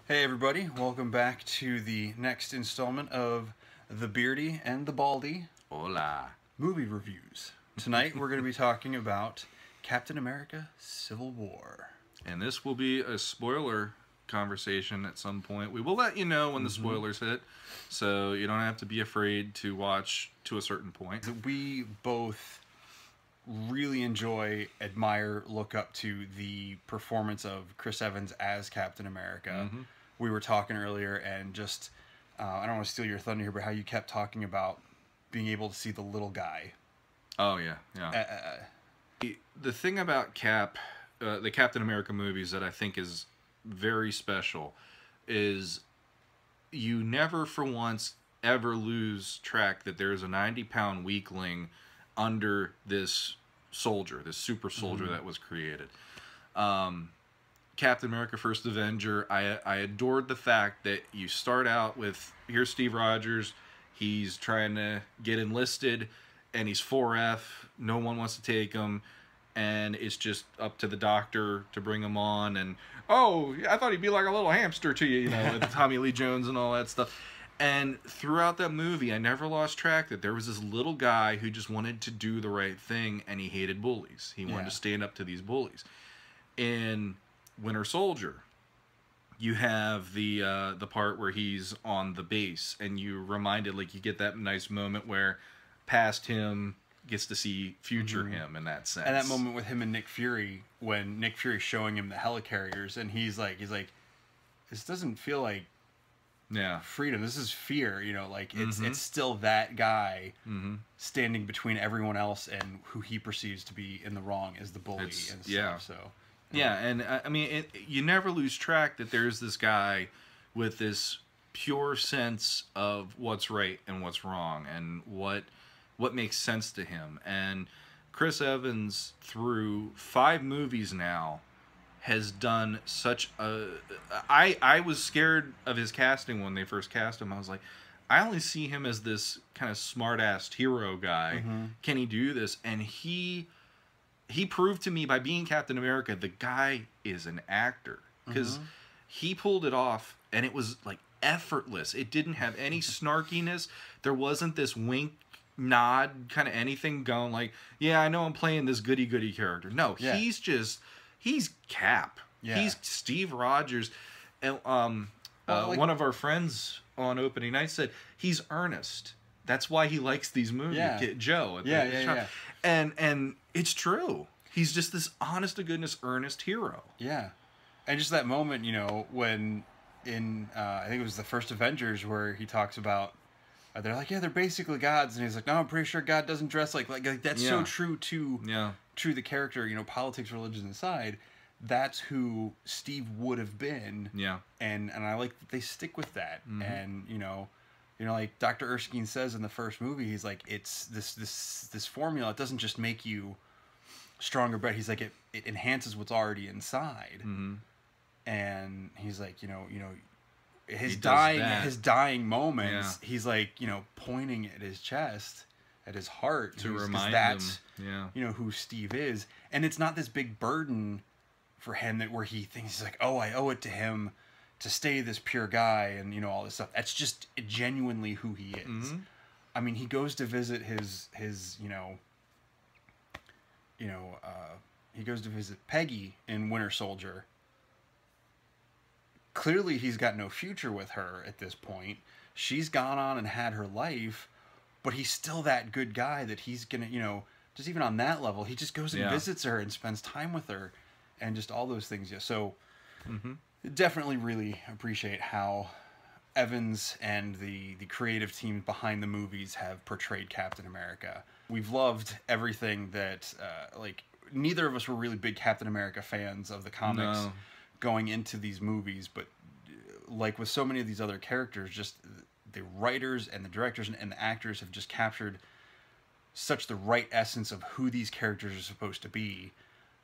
Hey everybody, welcome back to the next installment of the Beardy and the Baldy Hola. movie reviews. Tonight we're going to be talking about Captain America Civil War. And this will be a spoiler conversation at some point. We will let you know when the spoilers hit, so you don't have to be afraid to watch to a certain point. We both really enjoy, admire, look up to the performance of Chris Evans as Captain America. We were talking earlier and just, I don't want to steal your thunder here, but how you kept talking about being able to see the little guy. Oh, yeah, yeah. The thing about the Captain America movies that I think is very special is you never for once ever lose track that there is a 90-pound weakling under this soldier, this super soldier that was created. Captain America First Avenger, I adored the fact that you start out with, here's Steve Rogers, he's trying to get enlisted, and he's 4F, no one wants to take him, and it's just up to the doctor to bring him on, and, oh, I thought he'd be like a little hamster to you, with Tommy Lee Jones and all that stuff. And throughout that movie, I never lost track that there was this little guy who just wanted to do the right thing, and he hated bullies. He wanted to stand up to these bullies. In Winter Soldier, you have the part where he's on the base, and you reminded, like, you get that nice moment where past him gets to see future him in that sense. And that moment with him and Nick Fury, when Nick Fury's showing him the helicarriers, and he's like, this doesn't feel like freedom. This is fear. Like it's still that guy standing between everyone else and who he perceives to be in the wrong as the bully and stuff. So. Yeah, and I mean, you never lose track that there's this guy with this pure sense of what's right and what's wrong and what makes sense to him. And Chris Evans, through 5 movies now, has done such a... I was scared of his casting when they first cast him. I was like, I only see him as this kind of smart-assed hero guy. Can he do this? And he proved to me by being Captain America, the guy is an actor. Because he pulled it off, and it was, like, effortless. It didn't have any snarkiness. There wasn't this wink, nod, kind of anything going like, yeah, I know I'm playing this goody-goody character. No, he's Cap. He's Steve Rogers. And one of our friends on opening night said, he's earnest. That's why he likes these movies. Joe. And it's true. He's just this honest-to-goodness, earnest hero. Yeah. And just that moment, when in, I think it was the first Avengers, where he talks about, they're like, yeah, they're basically gods. And he's like, no, I'm pretty sure God doesn't dress like that's so true to the character, politics, religion aside. That's who Steve would have been. Yeah. And I like that they stick with that. And, like Dr. Erskine says in the first movie, he's like, it's this formula. It doesn't just make you stronger, but he's like, it enhances what's already inside. And he's like, his dying moments, he's like, pointing at his chest, at his heart, to remind him, who Steve is. And it's not this big burden for him where he thinks he's like, oh, I owe it to him to stay this pure guy and all this stuff. That's just genuinely who he is. I mean, he goes to visit his he goes to visit Peggy in Winter Soldier. Clearly he's got no future with her at this point. She's gone on and had her life, but he's still that good guy that he's gonna, just even on that level, he just goes and visits her and spends time with her and just all those things. So definitely really appreciate how Evans and the creative team behind the movies have portrayed Captain America. We've loved everything that, neither of us were really big Captain America fans of the comics going into these movies, but like with so many of these other characters, just the writers and the directors and the actors have just captured such the right essence of who these characters are supposed to be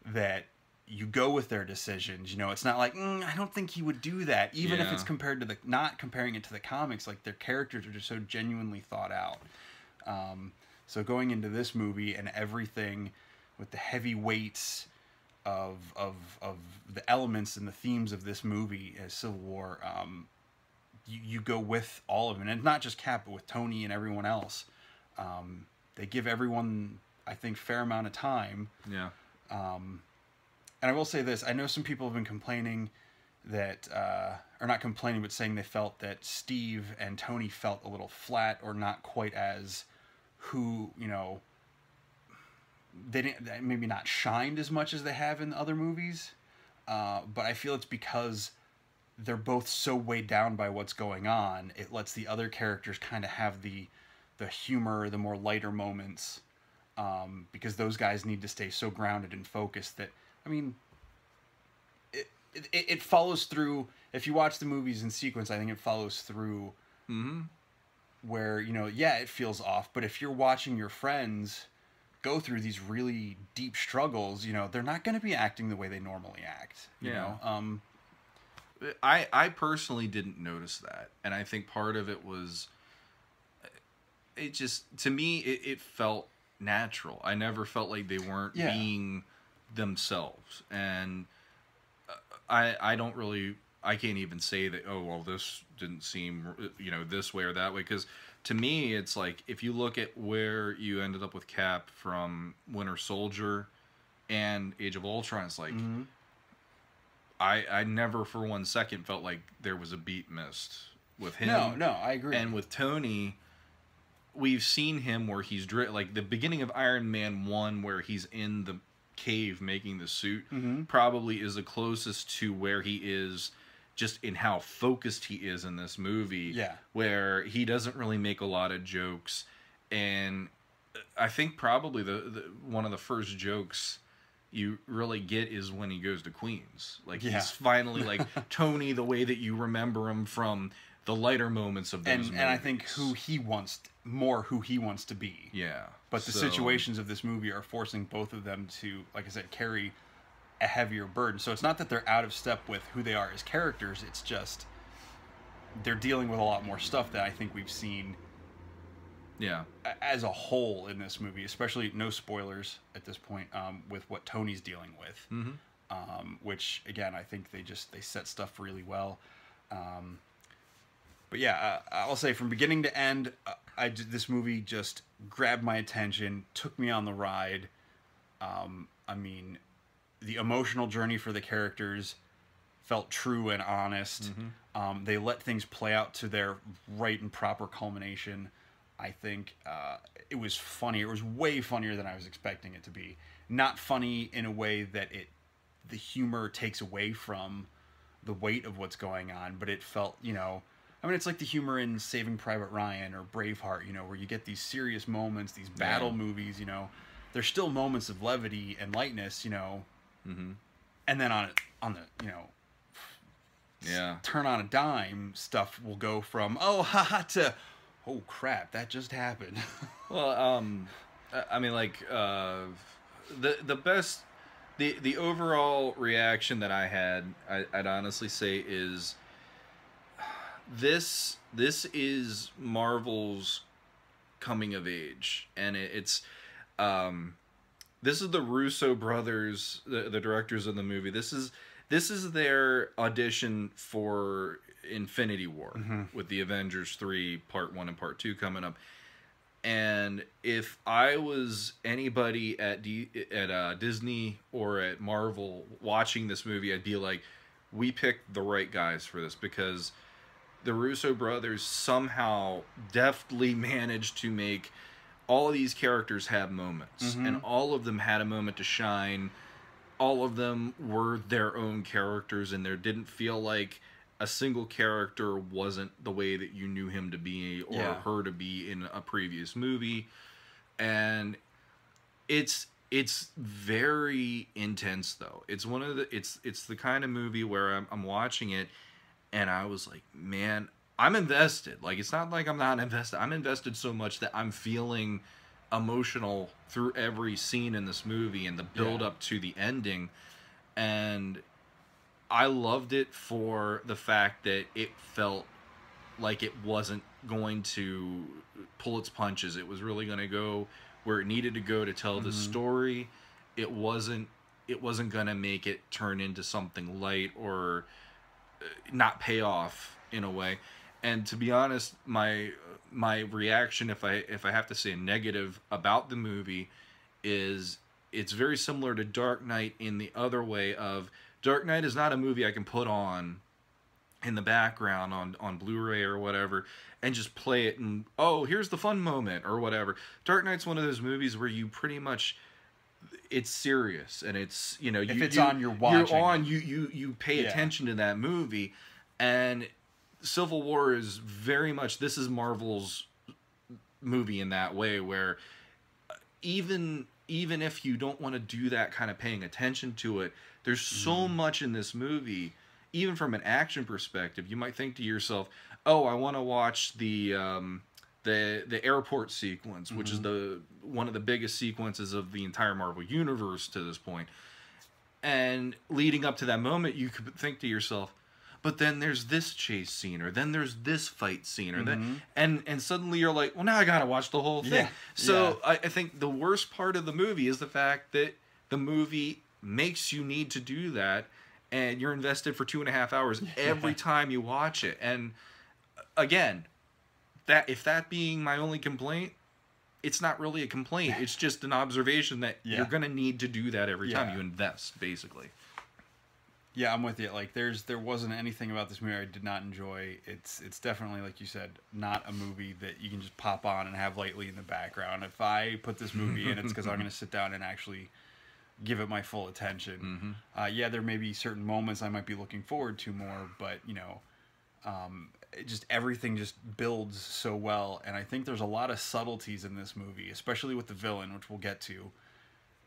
that you go with their decisions. It's not like, I don't think he would do that, even if it's compared to not comparing it to the comics. Like, their characters are just so genuinely thought out. So going into this movie and everything with the heavy weights of the elements and the themes of this movie as Civil War, you go with all of it, and not just Cap, but with Tony and everyone else. They give everyone, I think, fair amount of time. Yeah. And I will say this: I know some people have been complaining that, or not complaining, but saying they felt that Steve and Tony felt a little flat or not quite as they didn't, maybe not shined as much as they have in the other movies. But I feel it's because they're both so weighed down by what's going on. It lets the other characters kind of have the humor, the more lighter moments, because those guys need to stay so grounded and focused that, I mean, it follows through. If you watch the movies in sequence, I think it follows through. Mm-hmm. Where, it feels off, but if you're watching your friends go through these really deep struggles, they're not going to be acting the way they normally act. You know? I personally didn't notice that, and I think part of it was, it just, to me, it felt natural. I never felt like they weren't being themselves, and I don't really, I can't even say that, oh, well, this didn't seem, this way or that way, because to me, it's like, if you look at where you ended up with Cap from Winter Soldier and Age of Ultron, it's like, mm-hmm. I never for one second felt like there was a beat missed with him. No, I agree. And with Tony, we've seen him where he's like the beginning of Iron Man 1, where he's in the cave making the suit, mm-hmm. probably is the closest to where he is just in how focused he is in this movie. Yeah. Where he doesn't really make a lot of jokes. And I think probably the one of the first jokes you really get is when he goes to Queens. Like, he's finally like Tony, the way that you remember him from the lighter moments of those movies. And I think who he wants to be. Yeah. But the situations of this movie are forcing both of them to, like I said, carry a heavier burden. So it's not that they're out of step with who they are as characters. It's just they're dealing with a lot more stuff that I think we've seen as a whole in this movie, especially no spoilers at this point, with what Tony's dealing with. Mm-hmm. Which, again, I think they set stuff really well. But yeah, I'll say from beginning to end, this movie just grabbed my attention, took me on the ride. I mean, the emotional journey for the characters felt true and honest. Mm-hmm. They let things play out to their right and proper culmination. I think it was funny. It was way funnier than I was expecting it to be. Not funny in a way that the humor takes away from the weight of what's going on, but it felt, I mean, it's like the humor in Saving Private Ryan or Braveheart, where you get these serious moments, these battle movies, there's still moments of levity and lightness, mm-hmm. and then on the, turn on a dime, stuff will go from, oh, haha, to, oh crap, that just happened. Well, I mean, like, the best, the overall reaction that I had, I'd honestly say is, this is Marvel's coming of age, and it's this is the Russo brothers, the directors of the movie. This is their audition for Infinity War, mm-hmm. with the Avengers 3 Part 1 and Part 2 coming up. And if I was anybody at Disney or at Marvel watching this movie, I'd be like, we picked the right guys for this, because the Russo brothers somehow deftly managed to make all of these characters have moments, mm-hmm. and all of them had a moment to shine. All of them were their own characters, and there didn't feel like a single character wasn't the way that you knew him to be or her to be in a previous movie. And it's very intense, though. It's one of the it's the kind of movie where I'm watching it, and I was like, man, I'm invested. Like, it's not like I'm not invested. I'm invested so much that I'm feeling emotional through every scene in this movie and the build up to the ending. And I loved it for the fact that it felt like it wasn't going to pull its punches. It was really going to go where it needed to go to tell the story. It wasn't it wasn't going to make it turn into something light or not pay off in a way. And to be honest, my reaction, if I have to say a negative about the movie, is it's very similar to Dark Knight in the other way of Dark Knight is not a movie I can put on in the background on Blu-ray or whatever and just play it and, oh, here's the fun moment or whatever. Dark Knight's one of those movies where you pretty much, it's serious and it's, you know, if it's on, you're watching. You pay attention to that movie. And Civil War is very much, this is Marvel's movie in that way, where even if you don't want to do that kind of paying attention to it, there's so much in this movie. Even from an action perspective, you might think to yourself, "Oh, I want to watch the airport sequence, which is one of the biggest sequences of the entire Marvel universe to this point." And leading up to that moment, you could think to yourself, "But then there's this chase scene, or then there's this fight scene, or then," and suddenly you're like, "Well, now I gotta watch the whole thing." Yeah. So I think the worst part of the movie is the fact that the movie makes you need to do that. And you're invested for 2.5 hours every time you watch it. And again, if that being my only complaint, it's not really a complaint. It's just an observation that you're going to need to do that every time you invest, basically. Yeah, I'm with you. Like, there wasn't anything about this movie I did not enjoy. It's definitely, like you said, not a movie that you can just pop on and have lightly in the background. If I put this movie in, it's because I'm going to sit down and actually give it my full attention. There may be certain moments I might be looking forward to more, but you know, everything just builds so well, and I think there's a lot of subtleties in this movie, especially with the villain, which we'll get to,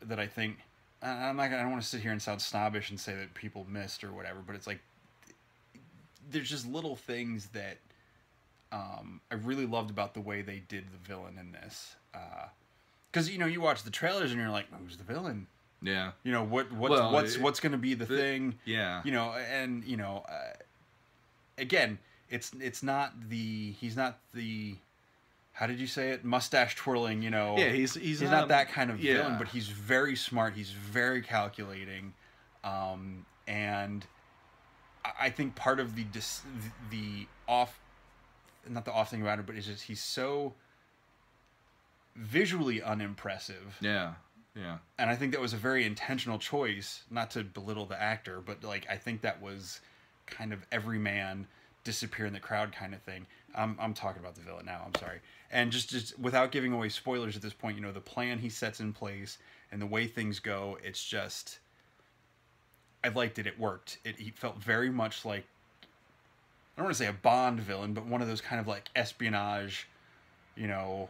that I think I don't want to sit here and sound snobbish and say that people missed or whatever, but it's like there's just little things that I really loved about the way they did the villain in this, because you know, you watch the trailers and you're like, who's the villain? Yeah. You know, what's going to be the thing? Yeah. You know, and you know, again, he's not the, how did you say it? Mustache twirling, you know. Yeah, he's not that kind of villain, but he's very smart, he's very calculating. And I think part of the off, not the off thing about it, but it's just he's so visually unimpressive. Yeah. Yeah. And I think that was a very intentional choice, not to belittle the actor, but like I think that was kind of every man disappear in the crowd kind of thing. I'm talking about the villain now, I'm sorry. And just without giving away spoilers at this point, you know, the plan he sets in place and the way things go, it's just, I liked it. It worked. He felt very much like, I don't want to say a Bond villain, but one of those kind of like espionage, you know,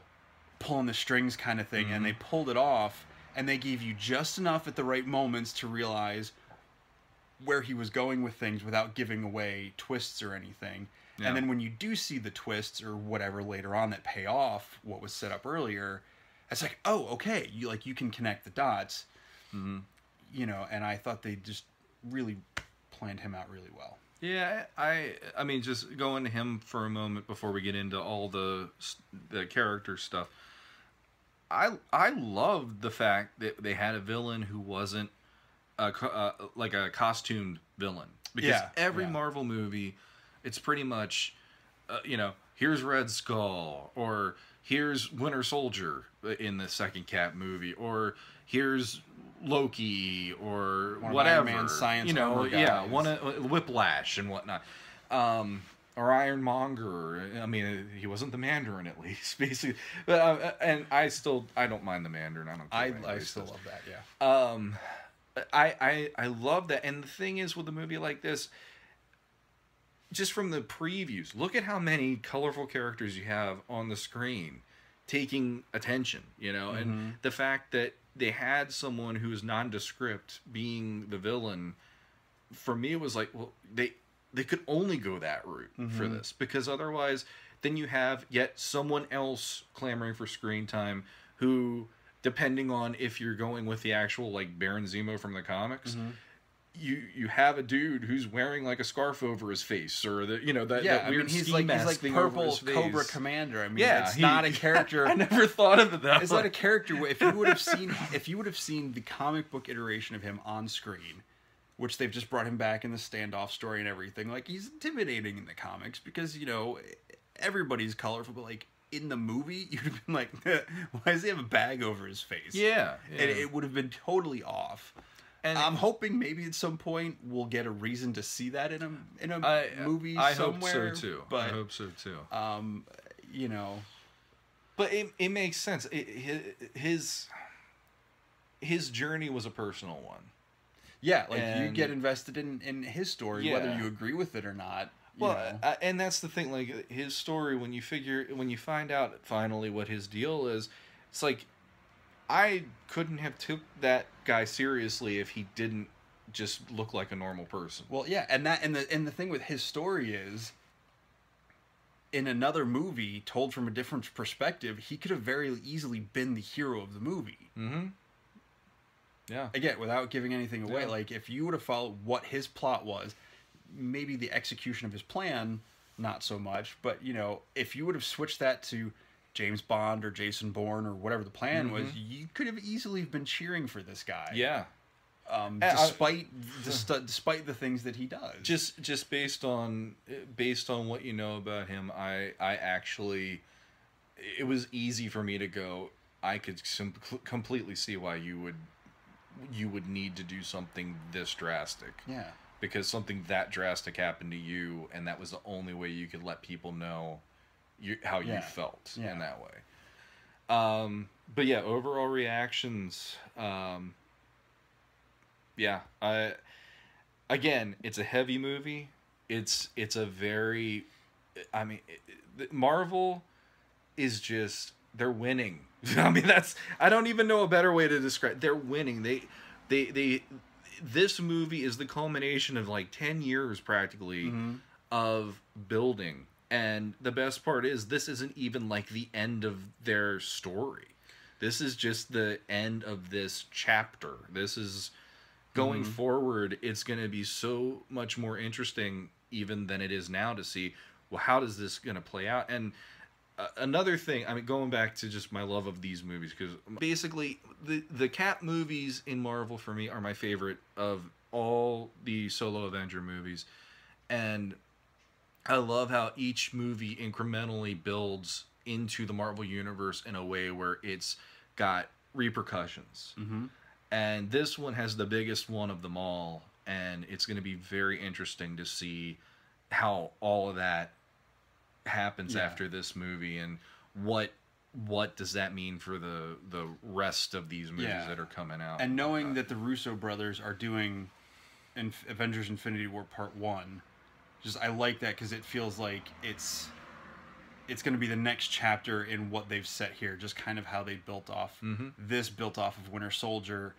pulling the strings kind of thing. And they pulled it off. And they gave you just enough at the right moments to realize where he was going with things without giving away twists or anything. Yeah. And then when you do see the twists or whatever later on that pay off what was set up earlier, it's like, oh, okay, you can connect the dots. You know, and I thought they just really planned him out really well. Yeah, I mean, just go into him for a moment before we get into all the character stuff. I loved the fact that they had a villain who wasn't like a costumed villain, because every Marvel movie, it's pretty much you know, here's Red Skull, or here's Winter Soldier in the second Cap movie, or here's Loki, or whatever. Iron Man science, you know, one Whiplash and whatnot. Or Ironmonger. I mean, he wasn't the Mandarin, at least, basically. But, and I don't mind the Mandarin. I still love that. Yeah. I love that. And the thing is, with a movie like this, just from the previews, look at how many colorful characters you have on the screen taking attention. You know, and the fact that they had someone who is nondescript being the villain, for me, it was like, well, they could only go that route for this, because otherwise then you have yet someone else clamoring for screen time who, depending on if you're going with the actual like Baron Zemo from the comics, you have a dude who's wearing like a scarf over his face, or that that weird he's ski like mask thing purple over his face. Cobra Commander. I mean, Yeah, it's not a character. I never thought of it that way. It's not a character. If you would have seen the comic book iteration of him on screen, which they've just brought him back in the standoff story and everything, like he's intimidating in the comics because everybody's colorful, but like in the movie, you'd have been like, why does he have a bag over his face? Yeah. And it would have been totally off. And I'm hoping maybe at some point we'll get a reason to see that in a movie somewhere. I hope so too. But, I hope so too. But it makes sense. His journey was a personal one. Yeah, like you get invested in his story, whether you agree with it or not. Well, and that's the thing. Like his story, when you find out finally what his deal is, it's like I couldn't have took that guy seriously if he didn't just look like a normal person. Well, yeah, and the thing with his story is, in another movie told from a different perspective, he could have very easily been the hero of the movie. Mm-hmm. Yeah. Again, without giving anything away, like if you would have followed what his plot was, maybe the execution of his plan, not so much, but if you would have switched that to James Bond or Jason Bourne or whatever the plan was, you could have easily been cheering for this guy. Yeah. Despite the things that he does. Just based on what you know about him, I actually, it was easy for me to go, I could completely see why you would need to do something this drastic. Yeah. Because something that drastic happened to you, and that was the only way you could let people know how you felt in that way. But yeah, overall reactions. Again, it's a heavy movie. It's a very, Marvel is just, they're winning. I mean, I don't even know a better way to describe. They're winning. This movie is the culmination of like 10 years practically of building. And the best part is this isn't even like the end of their story. This is just the end of this chapter. This is going forward. It's going to be so much more interesting even than it is now to see, well, how does this going to play out? And another thing, going back to just my love of these movies, because basically the Cap movies in Marvel for me are my favorite of all the solo Avenger movies. And I love how each movie incrementally builds into the Marvel Universe in a way where it's got repercussions. Mm-hmm. And this one has the biggest one of them all, and it's going to be very interesting to see how all of that happens after this movie, and what does that mean for the rest of these movies that are coming out. And knowing that the Russo brothers are doing Avengers Infinity War Part 1, I like that because it feels like it's going to be the next chapter in what they've set here, just kind of how they built off. This built off of Winter Soldier.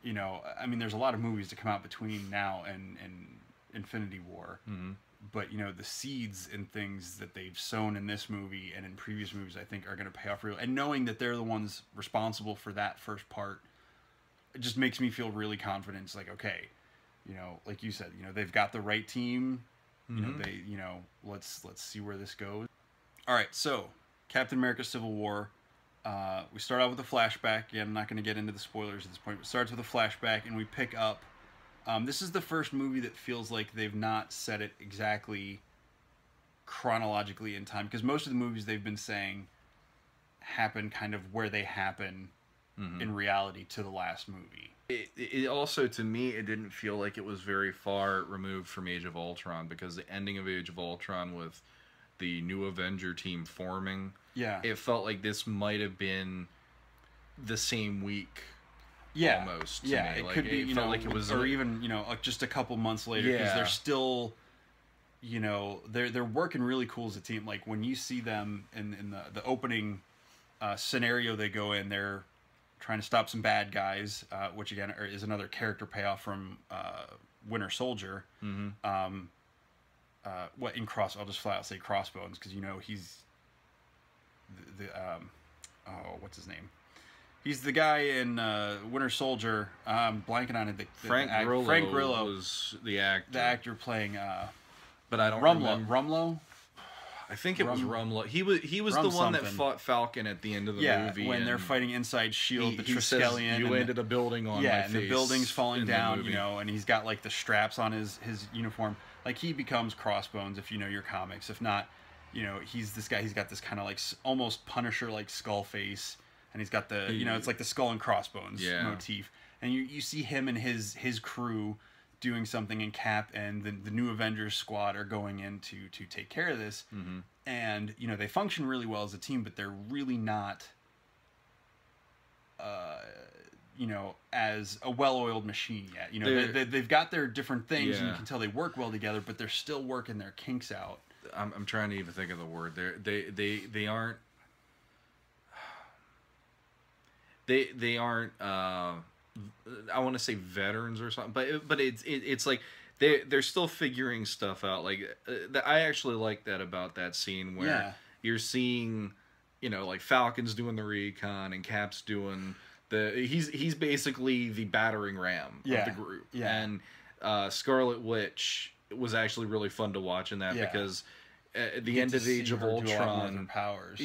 There's a lot of movies to come out between now and Infinity War. But, the seeds and things that they've sown in this movie and in previous movies, I think, are going to pay off real. And knowing that they're the ones responsible for that first part, it just makes me feel really confident. It's like, okay, like you said, they've got the right team. Let's see where this goes. All right, so Captain America: Civil War. We start out with a flashback. Yeah, I'm not going to get into the spoilers at this point. It starts with a flashback, and we pick up. This is the first movie that feels like they've not set it exactly chronologically in time, because most of the movies they've been saying happen kind of where they happen in reality to the last movie. It also, to me, it didn't feel like it was very far removed from Age of Ultron, because the ending of Age of Ultron with the new Avenger team forming, it felt like this might have been the same week. Almost. To me. It could be, like it was, or even, just a couple months later, because they're still, they're working really cool as a team. Like when you see them in the opening scenario they go in, they're trying to stop some bad guys, which again is another character payoff from Winter Soldier. I'll just flat out say Crossbones, because he's the what's his name? He's the guy in Winter Soldier. Blanking on it. Frank Grillo was the actor. The actor playing. But I don't remember. Rumlow. I think it was Rumlow. He was the one that fought Falcon at the end of the movie. When they're fighting inside S.H.I.E.L.D., the Triskelion. You landed a building on my face. And the building's falling down, you know, and he's got, like, the straps on his uniform. Like, he becomes Crossbones, if you know your comics. If not, you know, he's this guy, he's got this kind of, like, almost Punisher-like skull face. And he's got the, you know, it's like the skull and crossbones motif. And you see him and his crew doing something, in Cap and the new Avengers squad are going in to take care of this. Mm-hmm. And, you know, they function really well as a team, but they're really not, you know, as a well-oiled machine yet. You know, they've got their different things, and you can tell they work well together, but they're still working their kinks out. I'm trying to even think of the word. They aren't... They aren't... I want to say veterans or something, but it's like they're still figuring stuff out. Like I actually like that about that scene where you're seeing, you know, like Falcon's doing the recon and Cap's doing he's basically the battering ram of the group. And Scarlet Witch was actually really fun to watch in that because at the end of Age of Ultron,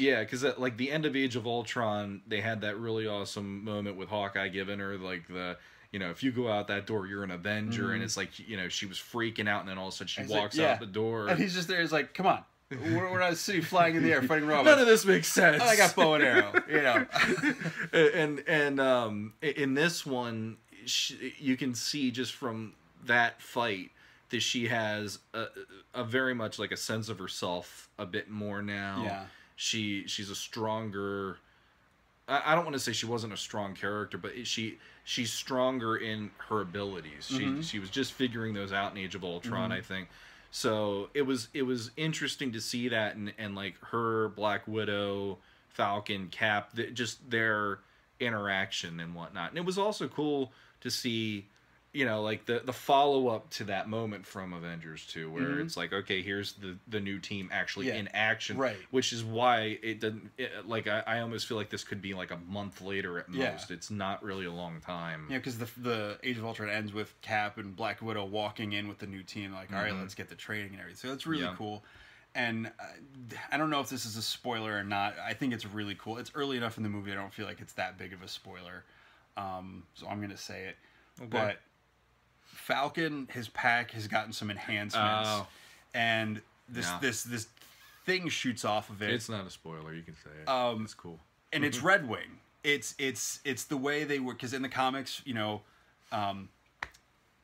because at like the end of Age of Ultron, they had that really awesome moment with Hawkeye giving her like the, you know, if you go out that door, you're an Avenger, and it's like, you know, she was freaking out, and then all of a sudden she walks out the door, and he's just there. He's like, "Come on, we're not a city flying in the air fighting robots. None of this makes sense. I got bow and arrow, you know." and in this one, you can see just from that fight that she has a very much like a sense of herself a bit more now. Yeah. She's a stronger... I don't want to say she wasn't a strong character, but she's stronger in her abilities. She was just figuring those out in Age of Ultron, I think. So it was interesting to see that, and like her, Black Widow, Falcon, Cap, just their interaction and whatnot. And it was also cool to see, you know, like the follow-up to that moment from Avengers 2, where it's like, okay, here's the new team actually in action. Right. Which is why it didn't... like, I almost feel like this could be like a month later at most. It's not really a long time. Yeah, because the Age of Ultron ends with Cap and Black Widow walking in with the new team, like, all right, let's get the training and everything. So it's really cool. And I don't know if this is a spoiler or not. I think it's really cool. It's early enough in the movie, I don't feel like it's that big of a spoiler. So I'm going to say it. Okay. But Falcon, his pack has gotten some enhancements, and this thing shoots off of it. It's not a spoiler, you can say it. It's cool, and it's Red Wing. It's the way they were, because in the comics, you know,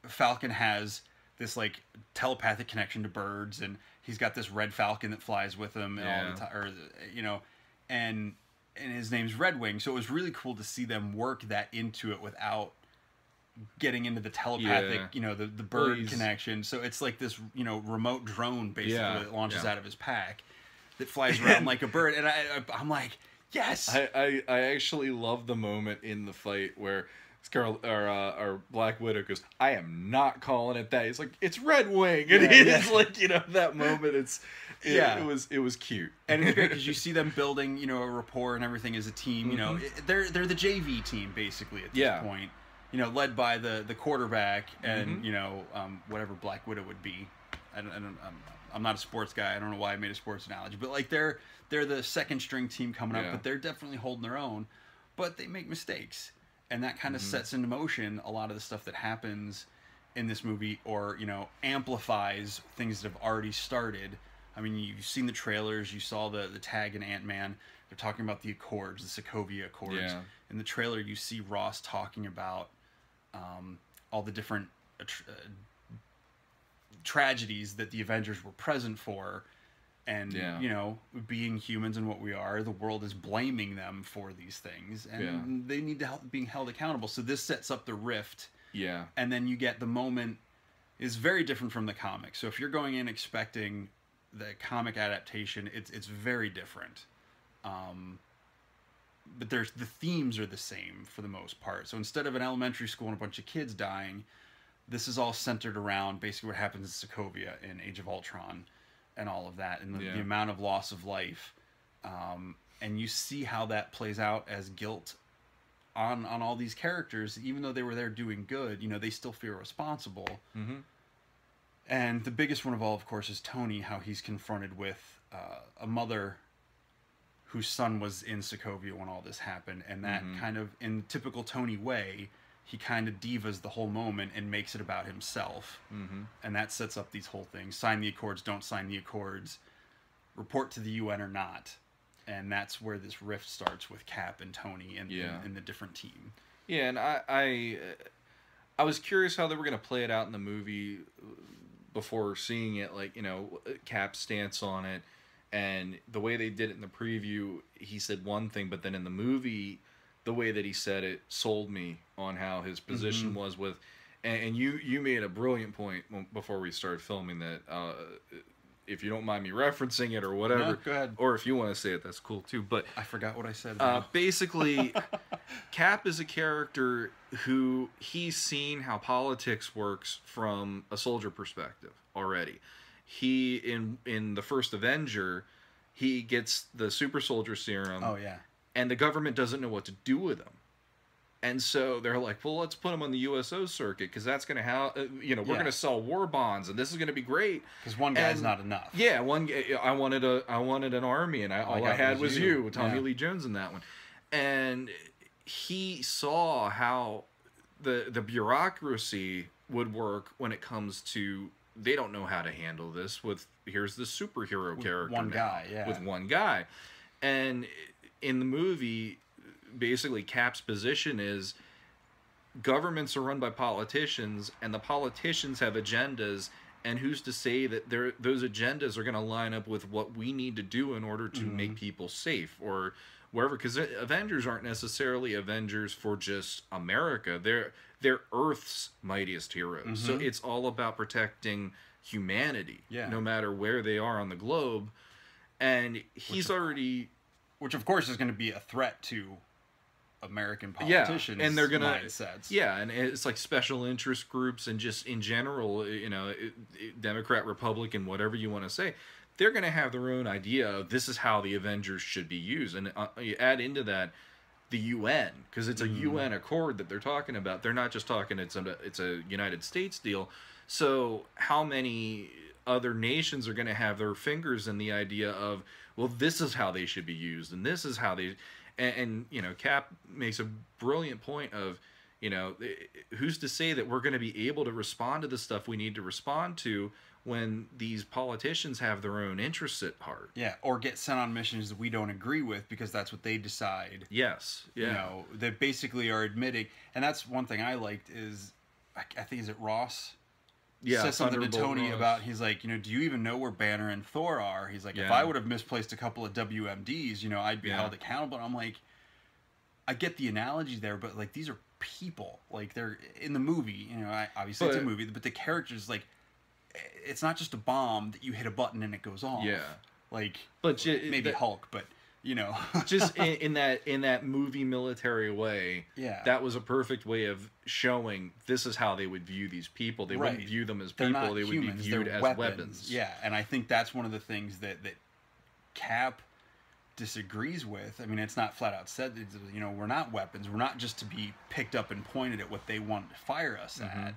Falcon has this like telepathic connection to birds, and he's got this red falcon that flies with him all the time, or you know, and his name's Red Wing. So it was really cool to see them work that into it without getting into the telepathic, you know, the bird connection. So it's like this, you know, remote drone basically that launches out of his pack that flies around like a bird. And I'm like, yes. I actually love the moment in the fight where Scarlet or Black Widow goes, "I am not calling it that." He's like, "It's Red Wing," and it's like, you know, that moment. It was cute, and it's great because you see them building, you know, a rapport and everything as a team. You know, they're the JV team basically at this point. You know, led by the quarterback and you know, whatever Black Widow would be. I'm not a sports guy. I don't know why I made a sports analogy, but like they're the second string team coming up, but they're definitely holding their own. But they make mistakes, and that kind of sets into motion a lot of the stuff that happens in this movie, or you know, amplifies things that have already started. I mean, you've seen the trailers. You saw the tag in Ant-Man. They're talking about the Accords, the Sokovia Accords. Yeah. In the trailer, you see Ross talking about all the different tragedies that the Avengers were present for, and you know, being humans and what we are, the world is blaming them for these things, and they need to being held accountable. So this sets up the rift, and then you get the moment is very different from the comic. So if you're going in expecting the comic adaptation, it's very different. But the themes are the same for the most part. So instead of an elementary school and a bunch of kids dying, this is all centered around basically what happens in Sokovia in Age of Ultron and all of that, and the amount of loss of life. And you see how that plays out as guilt on all these characters, even though they were there doing good, you know, they still feel responsible. Mm-hmm. And the biggest one of all, of course, is Tony, how he's confronted with a mother whose son was in Sokovia when all this happened, and that kind of, in typical Tony way, he kind of divas the whole moment and makes it about himself. And that sets up these whole things. Sign the Accords, don't sign the Accords, report to the UN or not. And that's where this rift starts with Cap and Tony and the different team. Yeah, and I was curious how they were going to play it out in the movie before seeing it, like, you know, Cap's stance on it. And the way they did it in the preview, he said one thing, but then in the movie, the way that he said it sold me on how his position was with... And you made a brilliant point before we started filming that... if you don't mind me referencing it or whatever, no, go ahead. Or if you want to say it, that's cool too. But I forgot what I said. Basically, Cap is a character who he's seen how politics works from a soldier perspective already. He in the first Avenger, he gets the super soldier serum. Oh yeah. And the government doesn't know what to do with him. And so they're like, well, let's put him on the USO circuit because that's going to we're going to sell war bonds and this is going to be great. Because one guy's not enough. Yeah, I wanted an army and all I had was you, Tommy Lee Jones in that one. And he saw how the bureaucracy would work when it comes to, they don't know how to handle this with, here's the superhero character one guy, with one guy. And in the movie, basically Cap's position is governments are run by politicians and the politicians have agendas, and who's to say that those agendas are going to line up with what we need to do in order to make people safe or wherever, because Avengers aren't necessarily Avengers for just America. They're Earth's mightiest heroes. So it's all about protecting humanity, no matter where they are on the globe. And which of course is going to be a threat to American politicians, and they're gonna mindsets. And it's like special interest groups and just in general, you know, Democrat, Republican, whatever you want to say, they're gonna have their own idea of this is how the Avengers should be used. And you add into that the UN, because it's a UN accord that they're talking about. They're not just talking it's a United States deal. So how many other nations are going to have their fingers in the idea of, well, this is how they should be used and this is how they... And you know, Cap makes a brilliant point of, you know, who's to say that we're going to be able to respond to the stuff we need to respond to when these politicians have their own interests at heart. Yeah, or get sent on missions that we don't agree with because that's what they decide. Yes, yeah. You know, they basically are admitting, and that's one thing I liked is, I think, is it Ross? Yeah, says something to Tony about, he's like, you know, do you even know where Banner and Thor are? He's like, if I would have misplaced a couple of WMDs, you know, I'd be held accountable. And I'm like, I get the analogy there, but like, these are people. Like, they're in the movie, you know, obviously it's a movie, but the characters, like, it's not just a bomb that you hit a button and it goes off. Yeah. Like, but maybe Hulk, but... You know, just in that movie military way, that was a perfect way of showing this is how they would view these people. They wouldn't view them as people; they would be viewed as weapons. Yeah, and I think that's one of the things that Cap disagrees with. I mean, it's not flat out said. You know, we're not weapons. We're not just to be picked up and pointed at what they want to fire us at.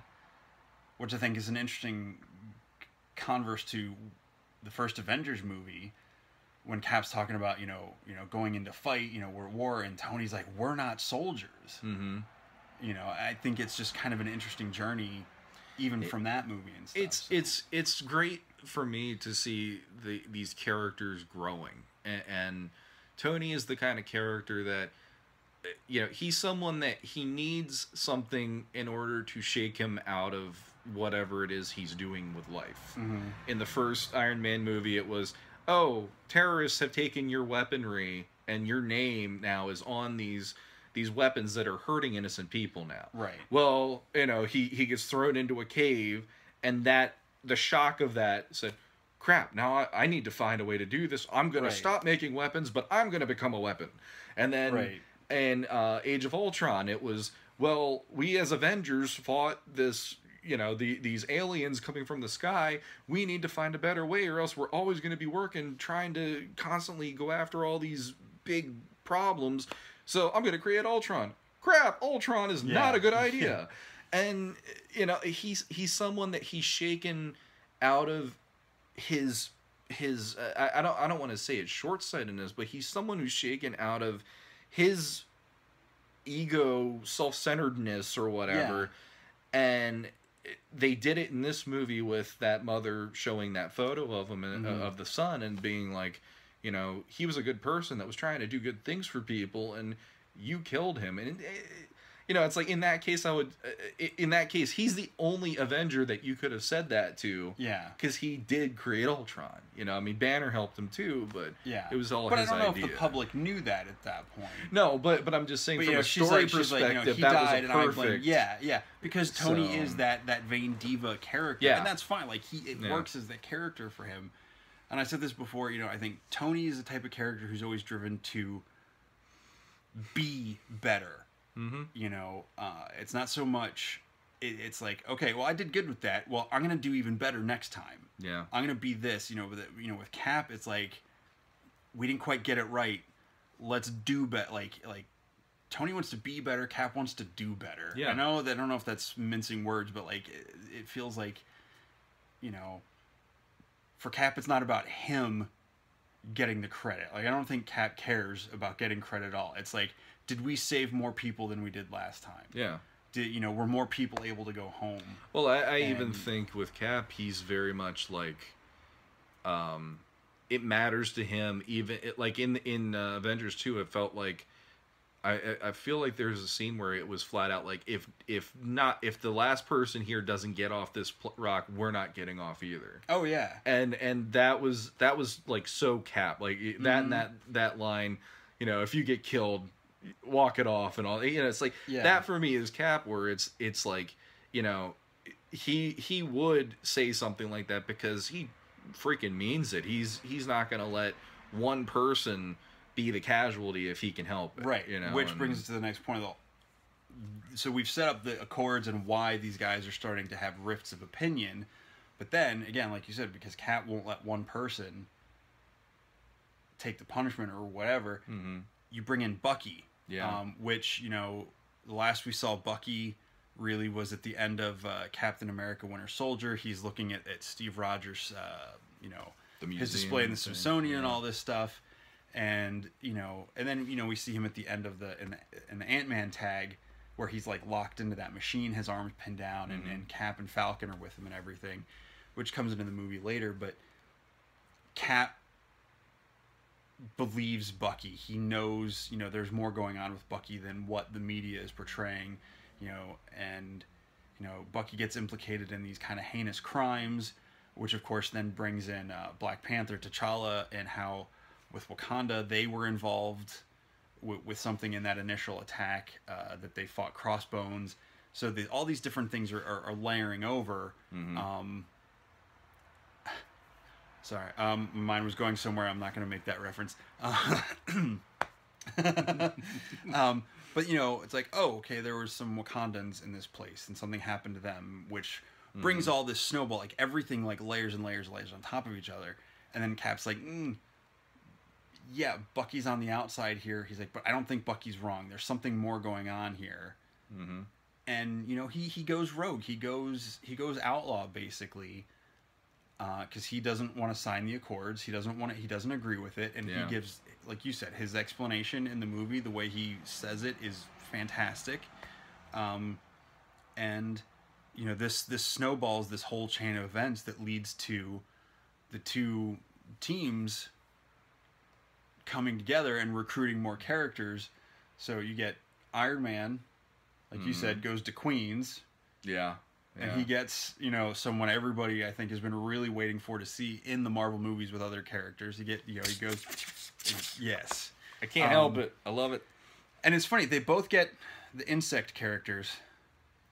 Which I think is an interesting converse to the first Avengers movie. When Cap's talking about, you know, going into fight, you know, we're at war, and Tony's like, we're not soldiers. You know, I think it's just kind of an interesting journey, even from that movie and stuff. It's great for me to see these characters growing, and Tony is the kind of character that, you know, he's someone that he needs something in order to shake him out of whatever it is he's doing with life. In the first Iron Man movie, it was, oh, terrorists have taken your weaponry and your name now is on these weapons that are hurting innocent people now. Right. Well, you know, he gets thrown into a cave, and the shock of that said, crap, now I need to find a way to do this. I'm going to stop making weapons, but I'm going to become a weapon. And then in Age of Ultron, it was, well, we as Avengers fought this... You know, these aliens coming from the sky, we need to find a better way or else we're always going to be working, trying to constantly go after all these big problems. So I'm going to create Ultron. crap, Ultron is not a good idea. And, you know, he's someone that he's shaken out of his I don't want to say it's short-sightedness, but he's someone who's shaken out of his ego, self-centeredness or whatever. And they did it in this movie with that mother showing that photo of him and, of the son, and being like, you know, he was a good person that was trying to do good things for people, and you killed him. And you know, it's like, in that case, he's the only Avenger that you could have said that to. Yeah. Because he did create Ultron. You know, I mean, Banner helped him too, but it was all his idea. But I don't know if the public knew that at that point. No, but I'm just saying, from a story perspective, he that died, was a perfect... Because Tony is that vain diva character. Yeah. And that's fine. Like, it works as that character for him. And I said this before, you know, I think Tony is the type of character who's always driven to be better. You know, it's not so much, it's like, okay, well, I did good with that. Well, I'm going to do even better next time. Yeah. I'm going to be this, you know, with Cap, it's like, we didn't quite get it right. Let's do better. Like Tony wants to be better. Cap wants to do better. Yeah. I don't know if that's mincing words, but like, it feels like, you know, for Cap, it's not about him getting the credit. Like, I don't think Cap cares about getting credit at all. It's like, did we save more people than we did last time? Yeah. Were more people able to go home? Well, I even think with Cap, he's very much like, it matters to him. Even like in Avengers 2, it felt like, I feel like there's a scene where it was flat out like, if the last person here doesn't get off this rock, we're not getting off either. Oh yeah. And that was like so Cap, like that and that line, you know, if you get killed, walk it off and all, you know, it's like that for me is Cap, where it's like, you know, he would say something like that because he freaking means it. He's not gonna let one person be the casualty if he can help it, right? You know, which brings us to the next point. So we've set up the Accords and why these guys are starting to have rifts of opinion, but then again, like you said, because Cap won't let one person take the punishment or whatever, you bring in Bucky. Yeah. Which, you know, the last we saw Bucky really was at the end of Captain America Winter Soldier. He's looking at Steve Rogers, you know, his display in the Smithsonian and all this stuff. And, you know, and then, you know, we see him at the end of in the Ant-Man tag, where he's like locked into that machine, his arms pinned down, and Cap and Falcon are with him and everything, which comes into the movie later. But Cap believes Bucky. He knows, you know, there's more going on with Bucky than what the media is portraying, you know, and, you know, Bucky gets implicated in these kind of heinous crimes, which of course then brings in Black Panther, T'Challa, and how with Wakanda they were involved with something in that initial attack, that they fought Crossbones. So all these different things are layering over. Sorry, mine was going somewhere. I'm not going to make that reference. But, you know, it's like, oh, okay, there were some Wakandans in this place, and something happened to them, which brings all this snowball, like everything, like layers and layers and layers on top of each other. And then Cap's like, yeah, Bucky's on the outside here. He's like, but I don't think Bucky's wrong. There's something more going on here. And, you know, he goes rogue. He goes outlaw, basically. Because he doesn't want to sign the Accords. He doesn't agree with it. And he gives, like you said, his explanation in the movie, the way he says it is fantastic. And, you know, this snowballs this whole chain of events that leads to the two teams coming together and recruiting more characters. So you get Iron Man, like you said, goes to Queens. Yeah. And he gets, you know, someone everybody I think has been really waiting for to see in the Marvel movies with other characters. He goes, yes. I can't help it. I love it. And it's funny, they both get the insect characters.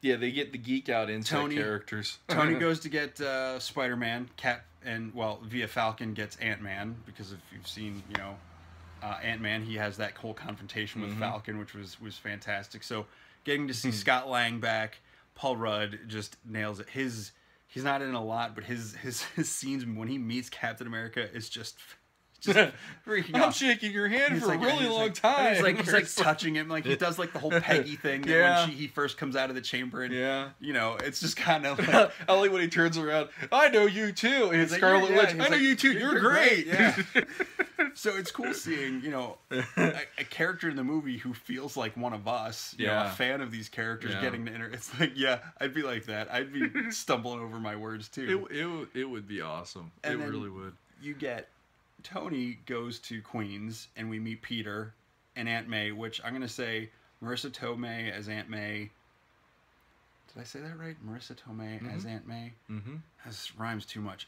Yeah, they get the geek out insect characters. Tony goes to get Spider-Man, Cap, and, well, via Falcon gets Ant-Man, because if you've seen, you know, Ant-Man, he has that whole confrontation with Falcon, which was fantastic. So getting to see Scott Lang back, Paul Rudd just nails it. He's not in a lot, but his scenes when he meets Captain America is just just freaking out. I'm shaking your hand for a really long time. He's like touching him, like he does like the whole Peggy thing that when he first comes out of the chamber, and you know, it's just kind of like I like when he turns around. I know you too, and Scarlet Witch. I know you too. You're great. Yeah. So it's cool seeing, you know, a character in the movie who feels like one of us, you know, a fan of these characters getting to it's like, I'd be like that. I'd be stumbling over my words too. It would be awesome. And it really would. You get Tony goes to Queens, and we meet Peter and Aunt May, which I'm going to say Marissa Tomei as Aunt May. Did I say that right? Marissa Tomei as Aunt May? Mm-hmm. That rhymes too much.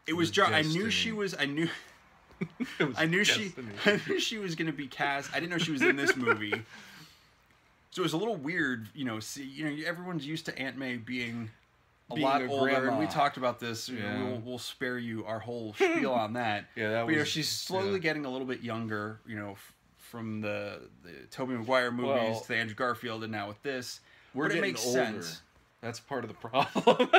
It was I knew she was... I knew she was going to be cast. I didn't know she was in this movie. So it was a little weird, you know, everyone's used to Aunt May being a lot older, grandma. And we talked about this. You know, we'll spare you our whole spiel on that. But, you know, she's slowly getting a little bit younger, you know, from the Tobey Maguire movies to the Andrew Garfield, and now with this. But it makes sense. That's part of the problem.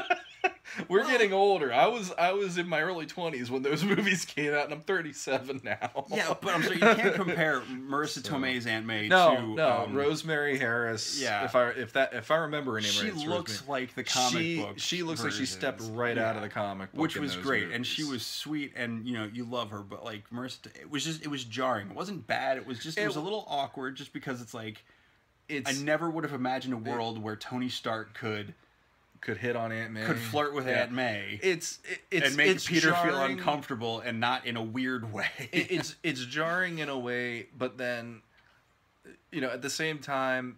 We're getting older. I was in my early 20s when those movies came out, and I'm 37 now. Yeah, but I'm sorry, you can't compare Marissa Tomei's Aunt May to Rosemary Harris. Yeah, if I remember her name right, she looks like the comic book. She looks like she stepped right out of the comic book, which was great, movies. And she was sweet, and you know you love her. But like Marissa, it was jarring. It wasn't bad. It was a little awkward, just because it's like I never would have imagined a world where Tony Stark could hit on Aunt May, could flirt with Aunt May. And make Peter jarring, feel uncomfortable, and not in a weird way. It's jarring in a way, but then, you know, at the same time,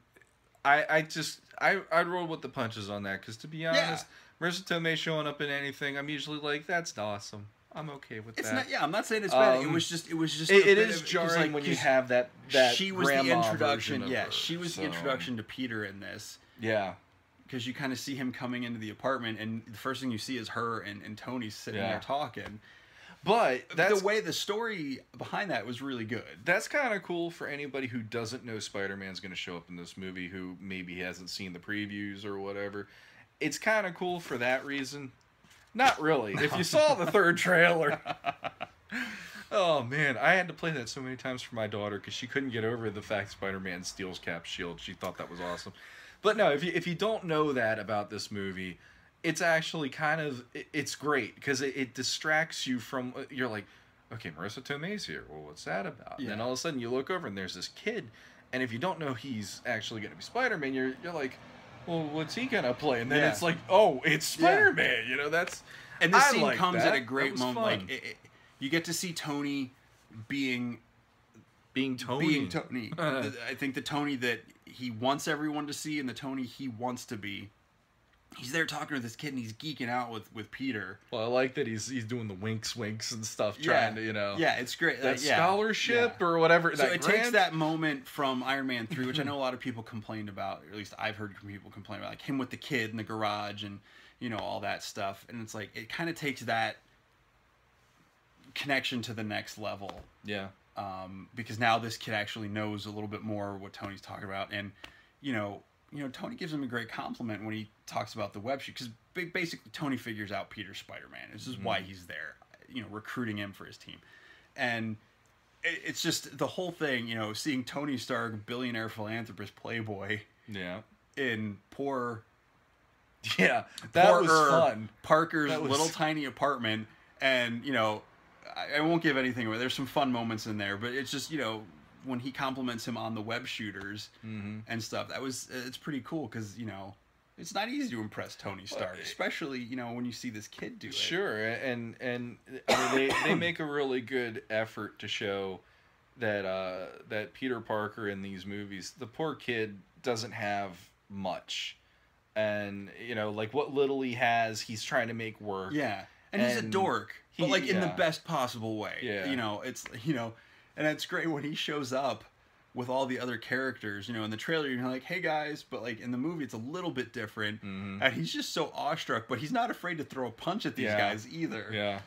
I'd roll with the punches on that, because to be honest, Marissa Tomei showing up in anything, I'm usually like, that's awesome. I'm okay with that. I'm not saying it's bad. It was just. It is jarring when you have that. She was the introduction. She was the introduction to Peter in this. Yeah. Because you kind of see him coming into the apartment, and the first thing you see is her and Tony sitting there talking. But the way the story behind that was really good. That's kind of cool for anybody who doesn't know Spider-Man's going to show up in this movie, who maybe hasn't seen the previews or whatever. It's kind of cool for that reason. Not really. If you saw the third trailer... Oh, man. I had to play that so many times for my daughter, because she couldn't get over the fact Spider-Man steals Cap's shield. She thought that was awesome. But no, if you don't know that about this movie, it's actually it's great, because it distracts you from, you're like, okay, Marissa Tomei's here. Well, what's that about? Yeah. And then all of a sudden you look over and there's this kid, and if you don't know he's actually going to be Spider-Man, you're like, well, what's he going to play? And then it's like, oh, it's Spider-Man. You know, that's... And this scene comes at a great moment. Fun. Like, you get to see Tony being Tony. I think the Tony that he wants everyone to see, and the Tony he wants to be. He's there talking to this kid, and he's geeking out with Peter. Well, I like that he's doing the winks and stuff, trying to, you know. Yeah, it's great. That scholarship or whatever. So it takes that moment from Iron Man 3, which I know a lot of people complained about, or at least I've heard people complain about, like him with the kid in the garage and, you know, all that stuff. And it's like, it kind of takes that connection to the next level. Yeah. Because now this kid actually knows a little bit more what Tony's talking about. And, you know, Tony gives him a great compliment when he talks about the web shoot, because basically Tony figures out Peter's Spider-Man. This is why he's there, you know, recruiting him for his team. And it's just the whole thing, you know, seeing Tony Stark, billionaire philanthropist playboy, in poor that was fun. Parker's little tiny apartment, and, you know, I won't give anything away. There's some fun moments in there, but it's just, you know, when he compliments him on the web shooters and stuff, it's pretty cool, because, you know, it's not easy to impress Tony Stark, especially, you know, when you see this kid do it. Sure, and I mean, they make a really good effort to show that Peter Parker in these movies, the poor kid doesn't have much, and, you know, like what little he has, he's trying to make work. Yeah, and he's a dork, but like in the best possible way. Yeah, you know, it's, you know. And it's great when he shows up with all the other characters. You know, in the trailer, you're like, hey, guys. But, like, in the movie, it's a little bit different. And he's just so awestruck. But he's not afraid to throw a punch at these guys either. Yeah.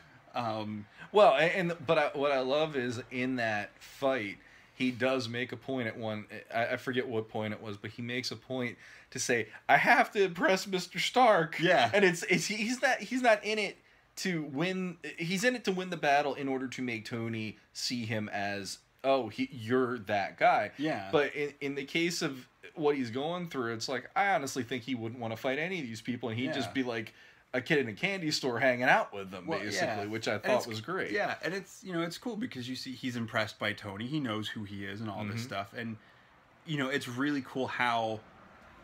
Well, but what I love is in that fight, he does make a point at one... I forget what point it was, but he makes a point to say, I have to impress Mr. Stark. Yeah. And he's not in it to win. He's in it to win the battle in order to make Tony see him as, oh, you're that guy. Yeah. But in the case of what he's going through, it's like, I honestly think he wouldn't want to fight any of these people, and he'd just be like a kid in a candy store hanging out with them, basically, which I thought was great. Yeah, and it's, you know, it's cool because you see he's impressed by Tony. He knows who he is and all this stuff. And, you know, it's really cool how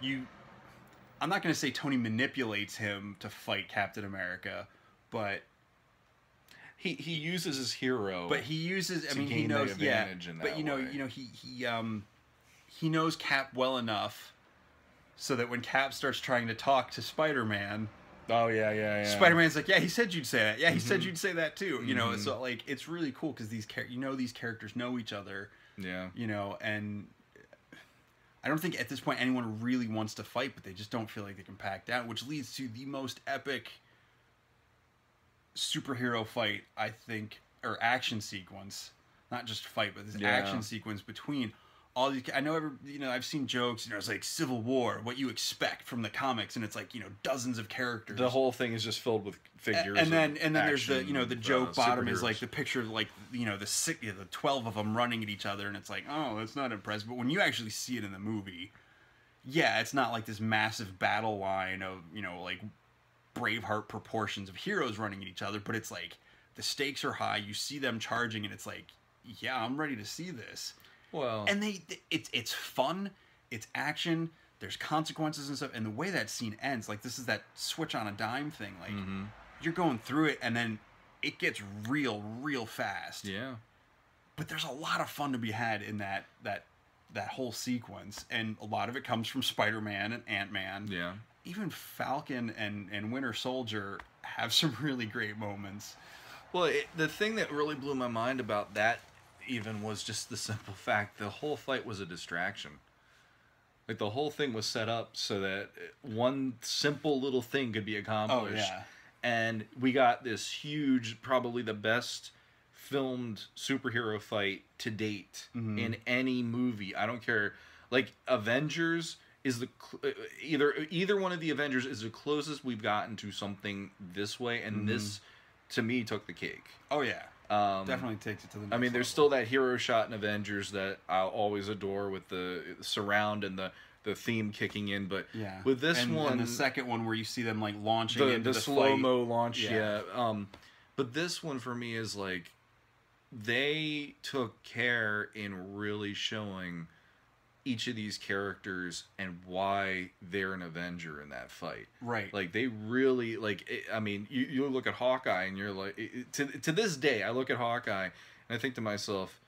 I'm not going to say Tony manipulates him to fight Captain America, but he uses his hero. But he uses, I mean, he knows, but you know, he knows Cap well enough so that when Cap starts trying to talk to Spider-Man, Spider-Man's like, yeah, he said you'd say that. Yeah, he said you'd say that too. You know, so like it's really cool because these characters know each other. Yeah. You know, and I don't think at this point anyone really wants to fight, but they just don't feel like they can pack down, which leads to the most epic superhero fight, I think, or action sequence. Not just fight, but this action sequence between all these. I know I've seen jokes, you know, it's like Civil War, what you expect from the comics, and it's like, you know, dozens of characters. The whole thing is just filled with figures. And then there's the, you know, the joke bottom is like the picture of like, you know, the 12 of them running at each other, and it's like, oh, that's not impressive. But when you actually see it in the movie, yeah, it's not like this massive battle line of, you know, like Braveheart proportions of heroes running at each other, but it's like the stakes are high. You see them charging, and it's like, yeah, I'm ready to see this. Well, and it's fun, it's action, there's consequences and stuff, and the way that scene ends, like this is that switch on a dime thing, like you're going through it, and then it gets real fast. Yeah. But there's a lot of fun to be had in that whole sequence, and a lot of it comes from Spider-Man and Ant-Man. Yeah. Even Falcon and Winter Soldier have some really great moments. Well, the thing that really blew my mind about that even was just the simple fact the whole fight was a distraction. Like the whole thing was set up so that one simple little thing could be accomplished. Oh, yeah. And we got this huge, probably the best filmed superhero fight to date in any movie. I don't care. Like Avengers is either one of the Avengers is the closest we've gotten to something this way, and this to me took the cake. Oh yeah. Definitely takes it to the next I mean, there's level. still that hero shot in Avengers that I'll always adore with the surround and the theme kicking in, but with this one... And the second one where you see them, like, launching into the slow-mo launch, but this one, for me, is, like, they took care in really showing each of these characters and why they're an Avenger in that fight. Right. Like, they really, like, I mean, you look at Hawkeye and you're like, to this day, I look at Hawkeye and I think to myself,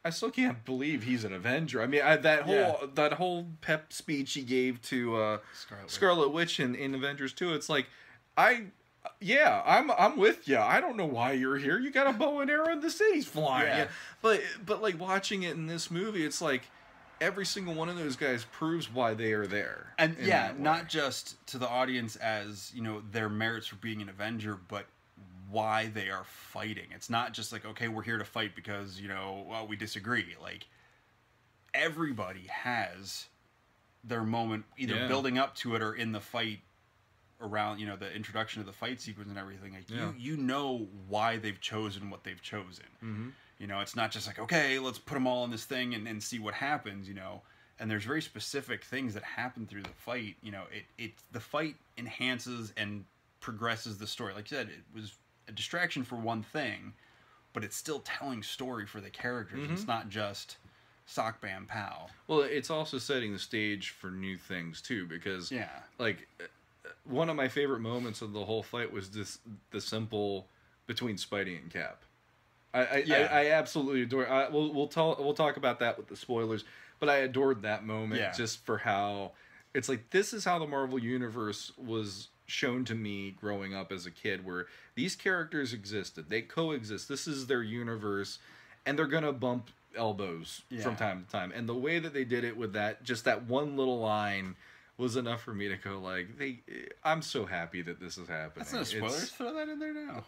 I still can't believe he's an Avenger. I mean, that whole pep speech he gave to Scarlet Witch in Avengers 2, it's like, I'm with you. I don't know why you're here. You got a bow and arrow and the city's flying. Yeah. But like watching it in this movie, it's like, every single one of those guys proves why they are there. And not just to the audience as, you know, their merits for being an Avenger, but why they are fighting. It's not just like, okay, we're here to fight because, you know, well, we disagree. Like, everybody has their moment either building up to it or in the fight around, you know, the introduction of the fight sequence and everything. Like, you know why they've chosen what they've chosen. You know, it's not just like, okay, let's put them all in this thing and see what happens, you know. And there's very specific things that happen through the fight. You know, the fight enhances and progresses the story. Like you said, it was a distraction for one thing, but it's still telling story for the characters. It's not just sock, bam, pow. Well, it's also setting the stage for new things, too, because, like, one of my favorite moments of the whole fight was the simple between Spidey and Cap. I absolutely adore. We'll talk about that with the spoilers, but I adored that moment just for how it's like this is how the Marvel Universe was shown to me growing up as a kid, where these characters existed, they coexist. This is their universe, and they're gonna bump elbows from time to time. And the way that they did it with that one little line was enough for me to go like, I'm so happy that this is happening. That's not a spoiler. Throw that in there now.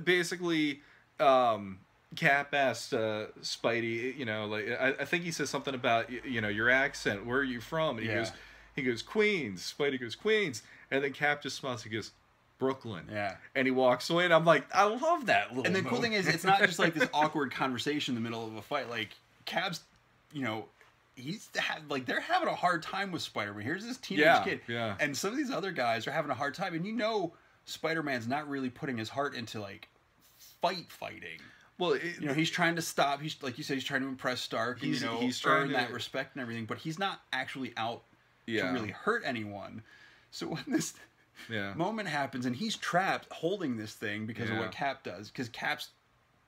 Basically. Cap asked Spidey, you know, like I think he says something about, you know, your accent. Where are you from? And he goes Queens. Spidey goes Queens, and then Cap just smiles. He goes, Brooklyn. Yeah. And he walks away, and I'm like, I love that little And the cool moment. thing is, it's not just like this awkward conversation in the middle of a fight. Like, Cap's, you know, they're having a hard time with Spider-Man. Here's this teenage kid. Yeah. And some of these other guys are having a hard time. And you know Spider-Man's not really putting his heart into, like, fighting. Well, you know, he's trying to stop. He's, like you said, he's trying to impress Stark and, he's trying to earn that respect and everything. But he's not actually out to really hurt anyone. So when this moment happens and he's trapped holding this thing because of what Cap does, because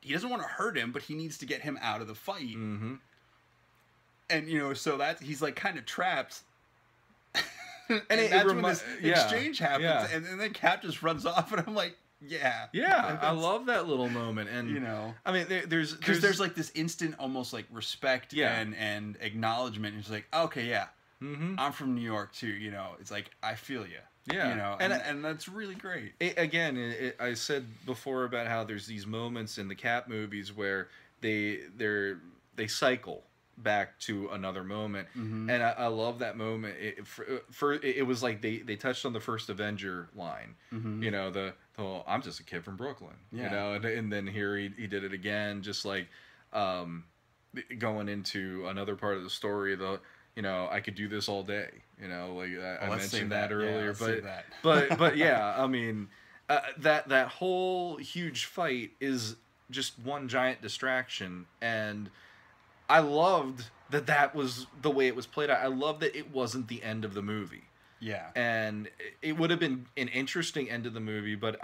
he doesn't want to hurt him, but he needs to get him out of the fight. Mm-hmm. And, you know, so that he's like kind of trapped. And that's when this exchange happens. And then Cap just runs off, and I'm like, yeah, I love that little moment. And, you know, I mean, there's like this instant almost like respect and acknowledgement. And it's like, okay, I'm from New York too. You know, it's like, I feel you. Yeah, you know, and that's really great. I said before about how there's these moments in the Cap movies where they cycle back to another moment, and I love that moment. It was like they touched on the first Avenger line, you know, the whole I'm just a kid from Brooklyn, you know, and then here he did it again, just like going into another part of the story. You know, I could do this all day. You know, like I mentioned that earlier, but yeah, I mean, that whole huge fight is just one giant distraction, and I loved that was the way it was played out. I love that it wasn't the end of the movie. Yeah, and it would have been an interesting end of the movie, but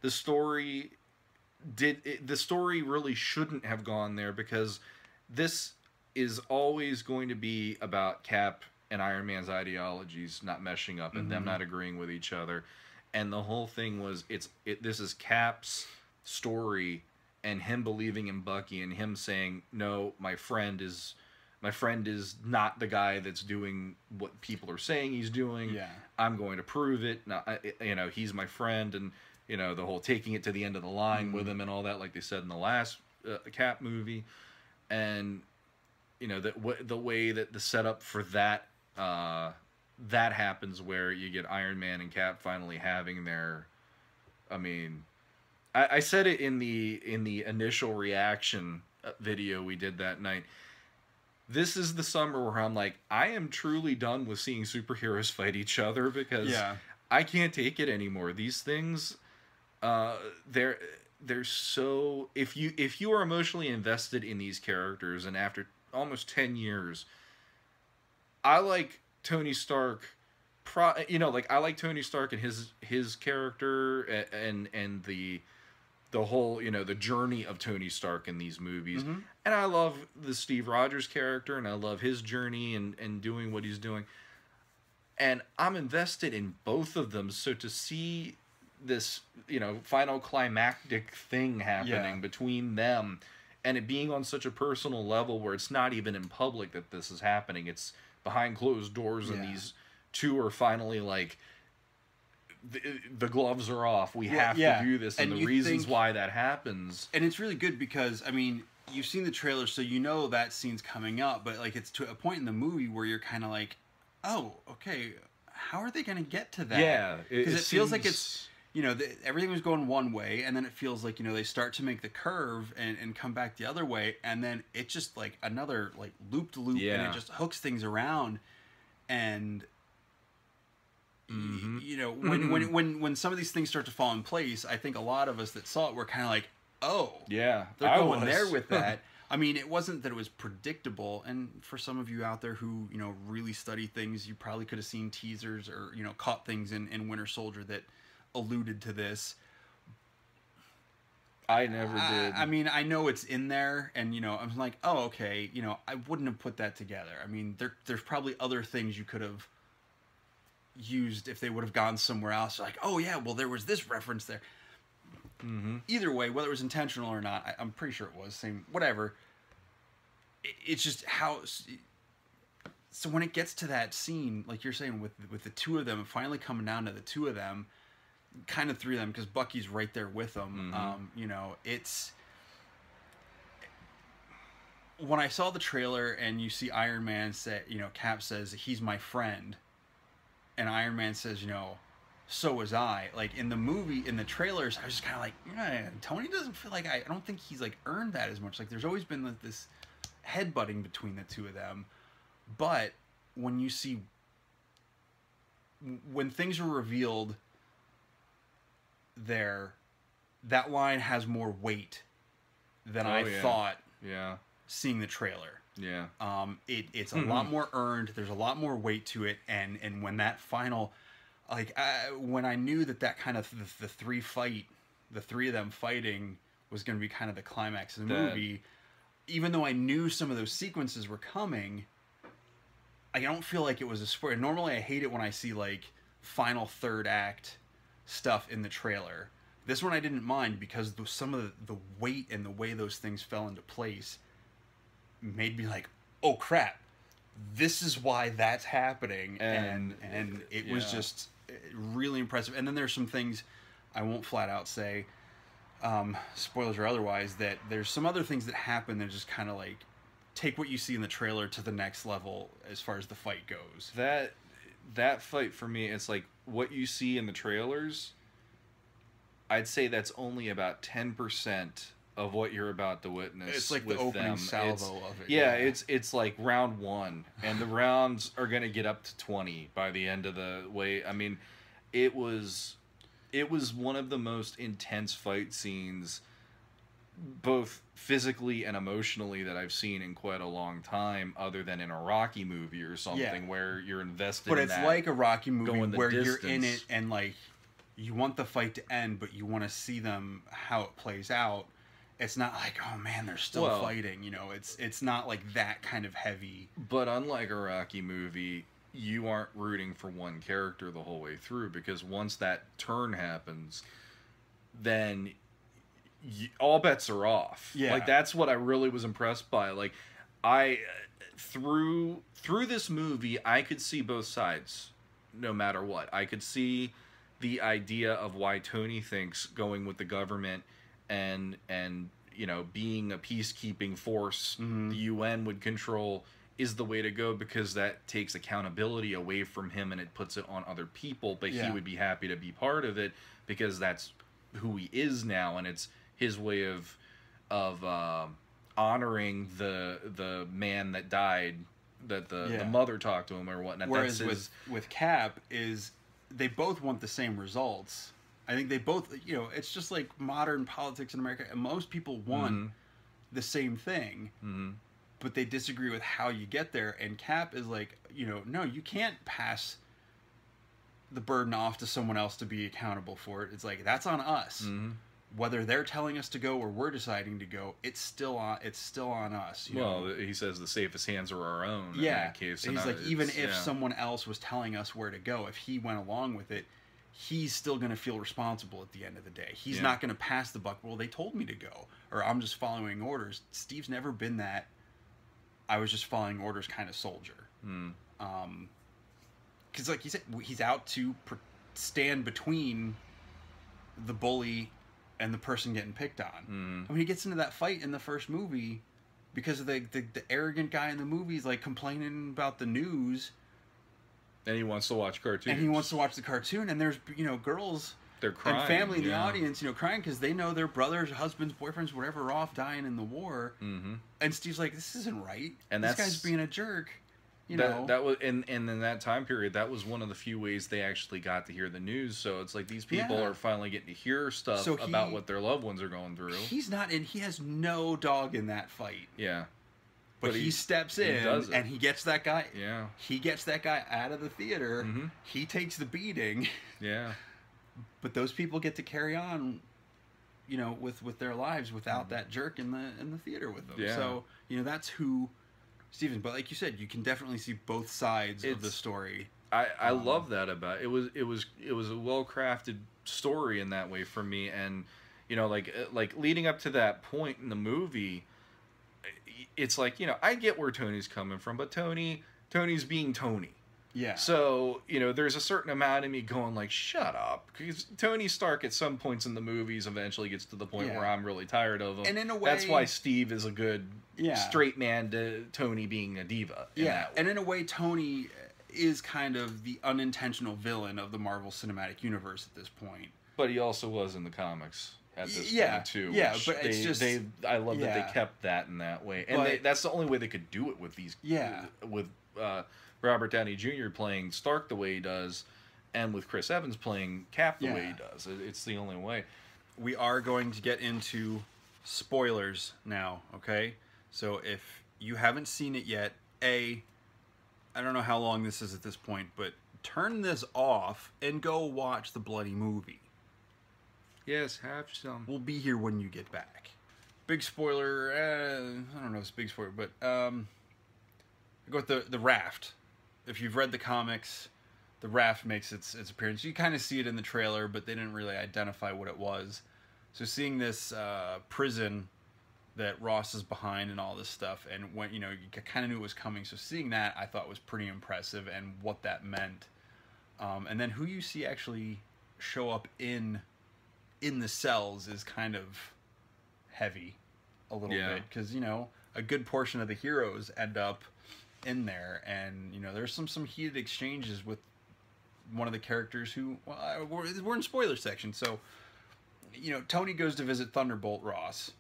the story really shouldn't have gone there, because this is always going to be about Cap and Iron Man's ideologies not meshing up and them not agreeing with each other. And the whole thing was this is Cap's story and him believing in Bucky and him saying, no, my friend is not the guy that's doing what people are saying he's doing. Yeah. I'm going to prove it. Now, you know, he's my friend, and, you know, the whole taking it to the end of the line with him and all that, like they said in the last Cap movie. And, you know, the way that the setup for that happens, where you get Iron Man and Cap finally having their, I mean, I said it in the initial reaction video we did that night. This is the summer where I'm like, I am truly done with seeing superheroes fight each other, because I can't take it anymore. These things, they're so, if you are emotionally invested in these characters, and after almost 10 years, I like Tony Stark. I like Tony Stark and his character and the whole, you know, the journey of Tony Stark in these movies. And I love the Steve Rogers character, and I love his journey and doing what he's doing. And I'm invested in both of them. So to see this, you know, final climactic thing happening between them, and it being on such a personal level where it's not even in public that this is happening. It's behind closed doors, and these two are finally like, the gloves are off. We have to do this, and the reasons why that happens. And it's really good because, I mean, you've seen the trailer, so you know that scene's coming up, but like it's to a point in the movie where you're kind of like, oh, okay, how are they going to get to that? Yeah. Because it feels like it's, you know, everything was going one way, and then it feels like, you know, they start to make the curve and come back the other way, and then it's just like another like loop-to-loop, and it just hooks things around. And you know, when some of these things start to fall in place, I think a lot of us that saw it were kind of like, oh, yeah, they're going there with that. I mean, it wasn't that it was predictable, and for some of you out there who, you know, really study things, you probably could have seen teasers or, you know, caught things in Winter Soldier that alluded to this. I never did. I mean, I know it's in there, and, you know, I'm like, oh, okay, you know, I wouldn't have put that together. I mean, there's probably other things you could have used if they would have gone somewhere else. Like, oh yeah, well, there was this reference there. Either way, whether it was intentional or not, I'm pretty sure it was. Same, whatever. It's just how. So when it gets to that scene, like you're saying, with the two of them, finally coming down to the two of them, kind of three of them, because Bucky's right there with them. You know, it's. When I saw the trailer and you see Iron Man say, you know, Cap says, he's my friend, and Iron Man says, you know, so was I. Like, in the movie, in the trailers, I was just kind of like, Tony doesn't feel like I don't think he's, like, earned that as much. Like, there's always been, like, this headbutting between the two of them. But when you see... When things are revealed there, that line has more weight than I thought seeing the trailer. Yeah. It's a lot more earned. There's a lot more weight to it. And when that final... Like, when I knew that kind of the three of them fighting was going to be kind of the climax of the movie, even though I knew some of those sequences were coming, I don't feel like it was a spoiler. Normally, I hate it when I see, like, final third act stuff in the trailer. This one I didn't mind because some of the weight and the way those things fell into place made me like, oh, crap. This is why that's happening. And it was just... really impressive. And then there's some things I won't flat out say, spoilers or otherwise, that there's some other things that happen that just kind of like take what you see in the trailer to the next level as far as the fight goes. That fight for me, it's like what you see in the trailers, I'd say that's only about 10% of what you're about to witness. It's like the opening salvo of it. Yeah, it's like round 1, and the rounds are gonna get up to 20 by the end of the way. I mean, it was one of the most intense fight scenes, both physically and emotionally, that I've seen in quite a long time, other than in a Rocky movie or something where you're invested. But it's like a Rocky movie where you're in it and like you want the fight to end, but you want to see them how it plays out. It's not like, oh man, they're still fighting, you know, it's not like that kind of heavy. But unlike a Rocky movie, you aren't rooting for one character the whole way through, because once that turn happens, then all bets are off. Yeah. Like, that's what I really was impressed by. Like, through this movie, I could see both sides, no matter what. I could see the idea of why Tony thinks going with the government and you know, being a peacekeeping force the UN would control is the way to go, because that takes accountability away from him and it puts it on other people. But he would be happy to be part of it because that's who he is now, and it's his way of honoring the man that died, that the mother talked to him or whatnot. Whereas with Cap is they both want the same results. I think they both, you know, it's just like modern politics in America. And most people want the same thing, but they disagree with how you get there. And Cap is like, you know, no, you can't pass the burden off to someone else to be accountable for it. It's like, that's on us. Whether they're telling us to go or we're deciding to go, it's still on us. You know? He says the safest hands are our own. Yeah. In that case. And he's like, even if someone else was telling us where to go, if he went along with it, he's still going to feel responsible at the end of the day. He's not going to pass the buck. Well, they told me to go, or I'm just following orders. Steve's never been that I was just following orders kind of soldier. Because like you said, he's out to stand between the bully and the person getting picked on. I mean, he gets into that fight in the first movie because of the arrogant guy in the movie is like complaining about the news. And he wants to watch cartoons. And he wants to watch the cartoon, and there's, you know, girls they're crying, and family in the audience, you know, crying because they know their brothers, husbands, boyfriends, whatever, are off dying in the war. And Steve's like, this isn't right. And this guy's being a jerk. You know, that was, and in that time period, that was one of the few ways they actually got to hear the news. So it's like these people are finally getting to hear stuff about what their loved ones are going through. He's not in. He has no dog in that fight. Yeah. But he steps in and he gets that guy. Yeah. He gets that guy out of the theater. He takes the beating. Yeah. But those people get to carry on, you know, with their lives without that jerk in the theater with them. Yeah. So, you know, that's who Steven. But like you said, you can definitely see both sides of the story. I love that about it. It was a well crafted story in that way for me, and you know, like leading up to that point in the movie. It's like, you know, I get where Tony's coming from, but Tony's being Tony. Yeah. So, you know, there's a certain amount of me going like, shut up. Because Tony Stark at some points in the movies eventually gets to the point where I'm really tired of him. And in a way... That's why Steve is a good straight man to Tony being a diva. And in a way, Tony is kind of the unintentional villain of the Marvel Cinematic Universe at this point. But he also was in the comics at this point too. Yeah, but it's just I love that they kept that in that way, and that's the only way they could do it with these. Yeah, with Robert Downey Jr. playing Stark the way he does, and with Chris Evans playing Cap the way he does. It's the only way. We are going to get into spoilers now, okay? So if you haven't seen it yet, I don't know how long this is at this point, but turn this off and go watch the bloody movie. Yes, have some. We'll be here when you get back. Big spoiler, I don't know if it's a big spoiler, but I go with the raft. If you've read the comics, the raft makes its appearance. You kind of see it in the trailer, but they didn't really identify what it was. So seeing this prison that Ross is behind and all this stuff, and when you kind of knew it was coming, so seeing that I thought was pretty impressive and what that meant. And then who you see actually show up in the cells is kind of heavy a little bit, because a good portion of the heroes end up in there, and there's some heated exchanges with one of the characters who we're in spoiler section, so Tony goes to visit Thunderbolt Ross,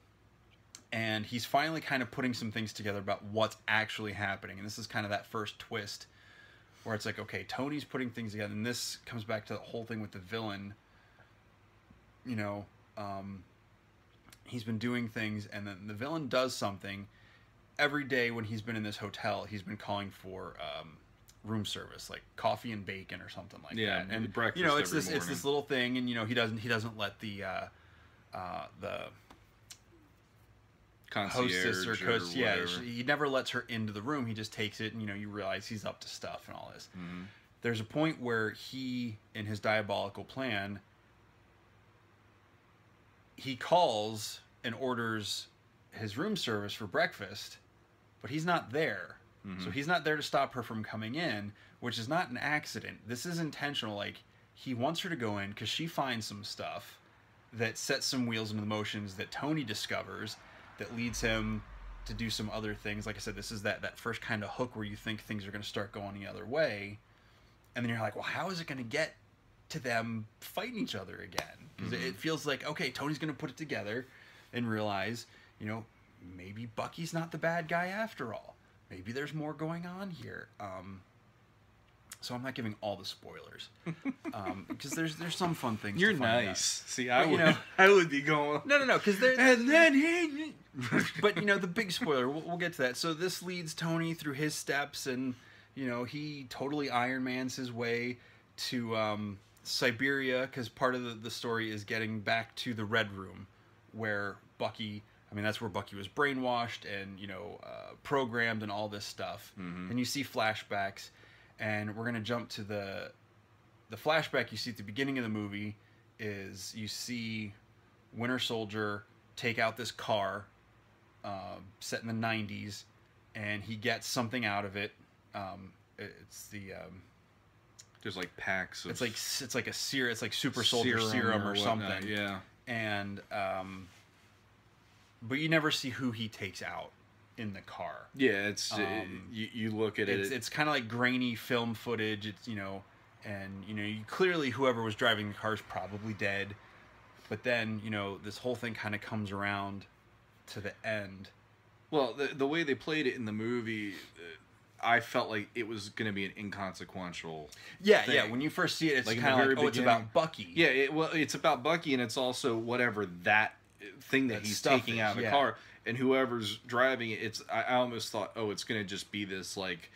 and he's finally kind of putting some things together about what's actually happening, and this is kind of that first twist where it's like, okay, Tony's putting things together, and this comes back to the whole thing with the villain. He's been doing things, and then the villain does something. Every day when he's been in this hotel, he's been calling for room service, like coffee and bacon or something like that. And breakfast it's this little thing, and he doesn't let the concierge hostess or he never lets her into the room. He just takes it, and you realize he's up to stuff and all this. Mm-hmm. There's a point where he, in his diabolical plan, he calls and orders his room service for breakfast, but he's not there. Mm-hmm. So he's not there to stop her from coming in, which is not an accident. This is intentional. Like, he wants her to go in because she finds some stuff that sets some wheels into the motions that Tony discovers that leads him to do some other things. Like I said, this is that first kind of hook where you think things are going to start going the other way. And then you're like, well, how is it going to get to them fighting each other again? Because it feels like, okay, Tony's going to put it together and realize, maybe Bucky's not the bad guy after all. Maybe there's more going on here. So I'm not giving all the spoilers, because there's some fun things. You're to find nice. out. See, but, I would be going. No, because there. And then he. But the big spoiler. We'll get to that. So this leads Tony through his steps, and he totally Iron Man's his way to Siberia, because part of the story is getting back to the Red Room, where Bucky. I mean, that's where Bucky was brainwashed and programmed and all this stuff. Mm-hmm. And you see flashbacks, and we're gonna jump to the flashback you see at the beginning of the movie. Is you see Winter Soldier take out this car set in the 90s, and he gets something out of it. It's the there's like packs of... It's like a serum. It's like super soldier serum or something. Yeah. And but you never see who he takes out in the car. Yeah, it's you look at it. It's kind of like grainy film footage. It's and you clearly whoever was driving the car is probably dead. But then this whole thing kind of comes around to the end. Well, the way they played it in the movie, I felt like it was going to be an inconsequential thing. Yeah. When you first see it, it's like kind of like, it's about Bucky. Yeah, it's about Bucky, and it's also whatever that thing that he's taking out of the car. And whoever's driving it, I almost thought, it's going to just be this, like,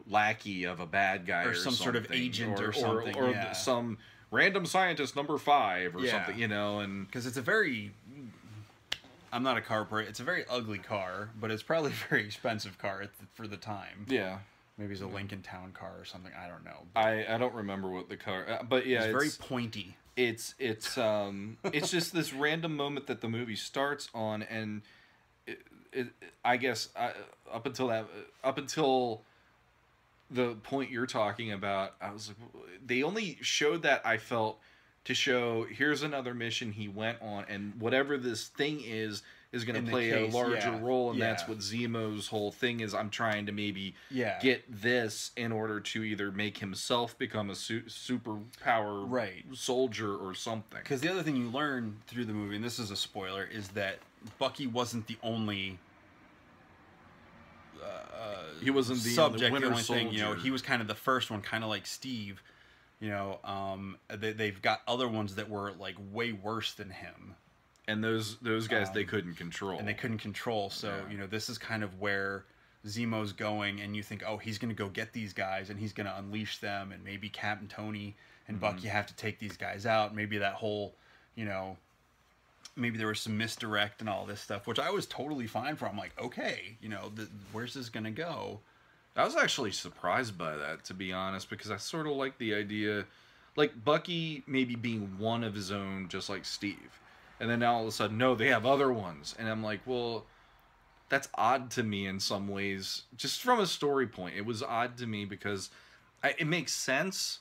lackey of a bad guy or some sort of agent or something. Or some random scientist number 5 or something, and... Because it's a very... I'm not a car person. It's a very ugly car, but it's probably a very expensive car for the time. Yeah. Maybe it's a Lincoln Town car or something. I don't know. I don't remember what the car... but yeah, it's very pointy. It's just this random moment that the movie starts on, and I guess up until the point you're talking about, I was like, they only showed that, I felt, to show here's another mission he went on, and whatever this thing is is going to play a larger role, and that's what Zemo's whole thing is. I'm trying to maybe get this in order to either make himself become a superpower soldier or something. Because the other thing you learn through the movie, and this is a spoiler, is that Bucky wasn't the only he wasn't the subject, the only soldier. thing. You know, he was kind of the first one, kind of like Steve. You know, they've got other ones that were like way worse than him. And those guys they couldn't control. And they couldn't control. So, you know, this is kind of where Zemo's going, and you think, oh, he's going to go get these guys, and he's going to unleash them, and maybe Captain Tony and Bucky have to take these guys out. Maybe that whole, you know, maybe there was some misdirect and all this stuff, which I was totally fine for. I'm like, okay, you know, where's this going to go? I was actually surprised by that, to be honest, because I sort of like the idea, like Bucky maybe being one of his own, just like Steve. And then now all of a sudden, no, they have other ones. And I'm like, well, that's odd to me in some ways. Just from a story point, it was odd to me because it makes sense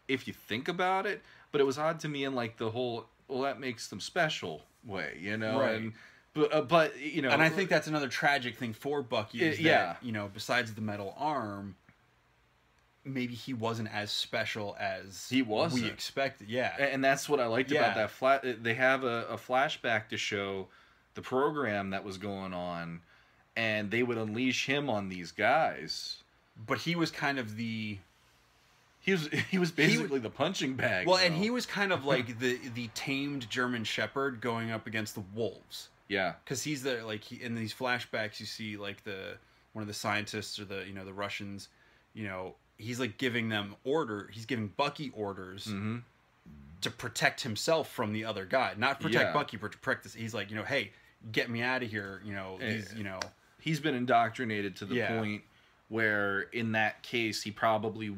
if you think about it. But it was odd to me in like the whole, well, that makes them special way, you know? Right. And, but you know, and I think that's another tragic thing for Bucky is that, you know, besides the metal arm, maybe he wasn't as special as we expected. Yeah, and that's what I liked about that. They have a flashback to show the program that was going on, and they would unleash him on these guys. But he was kind of the. He was basically the punching bag. Well, and he was kind of like the tamed German Shepherd going up against the wolves. Yeah, because he's the in these flashbacks you see like one of the scientists or the Russians, you know, he's like giving them he's giving Bucky orders to protect himself from the other guy, not protect Bucky, but to protect this. He's like, you know, hey, get me out of here, you know. He's been indoctrinated to the point where in that case he probably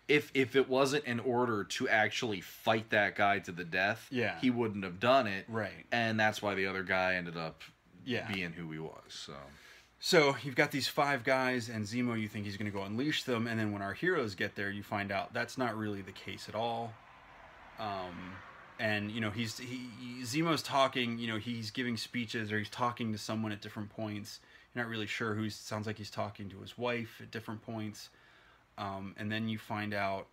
if it wasn't an order to actually fight that guy to the death, he wouldn't have done it. Right. And that's why the other guy ended up being who he was. So you've got these 5 guys, and Zemo, you think he's going to go unleash them, and then when our heroes get there, you find out that's not really the case at all. And you know, Zemo's talking, you know, he's giving speeches or he's talking to someone at different points. You're not really sure who. Sounds like he's talking to his wife at different points. And then you find out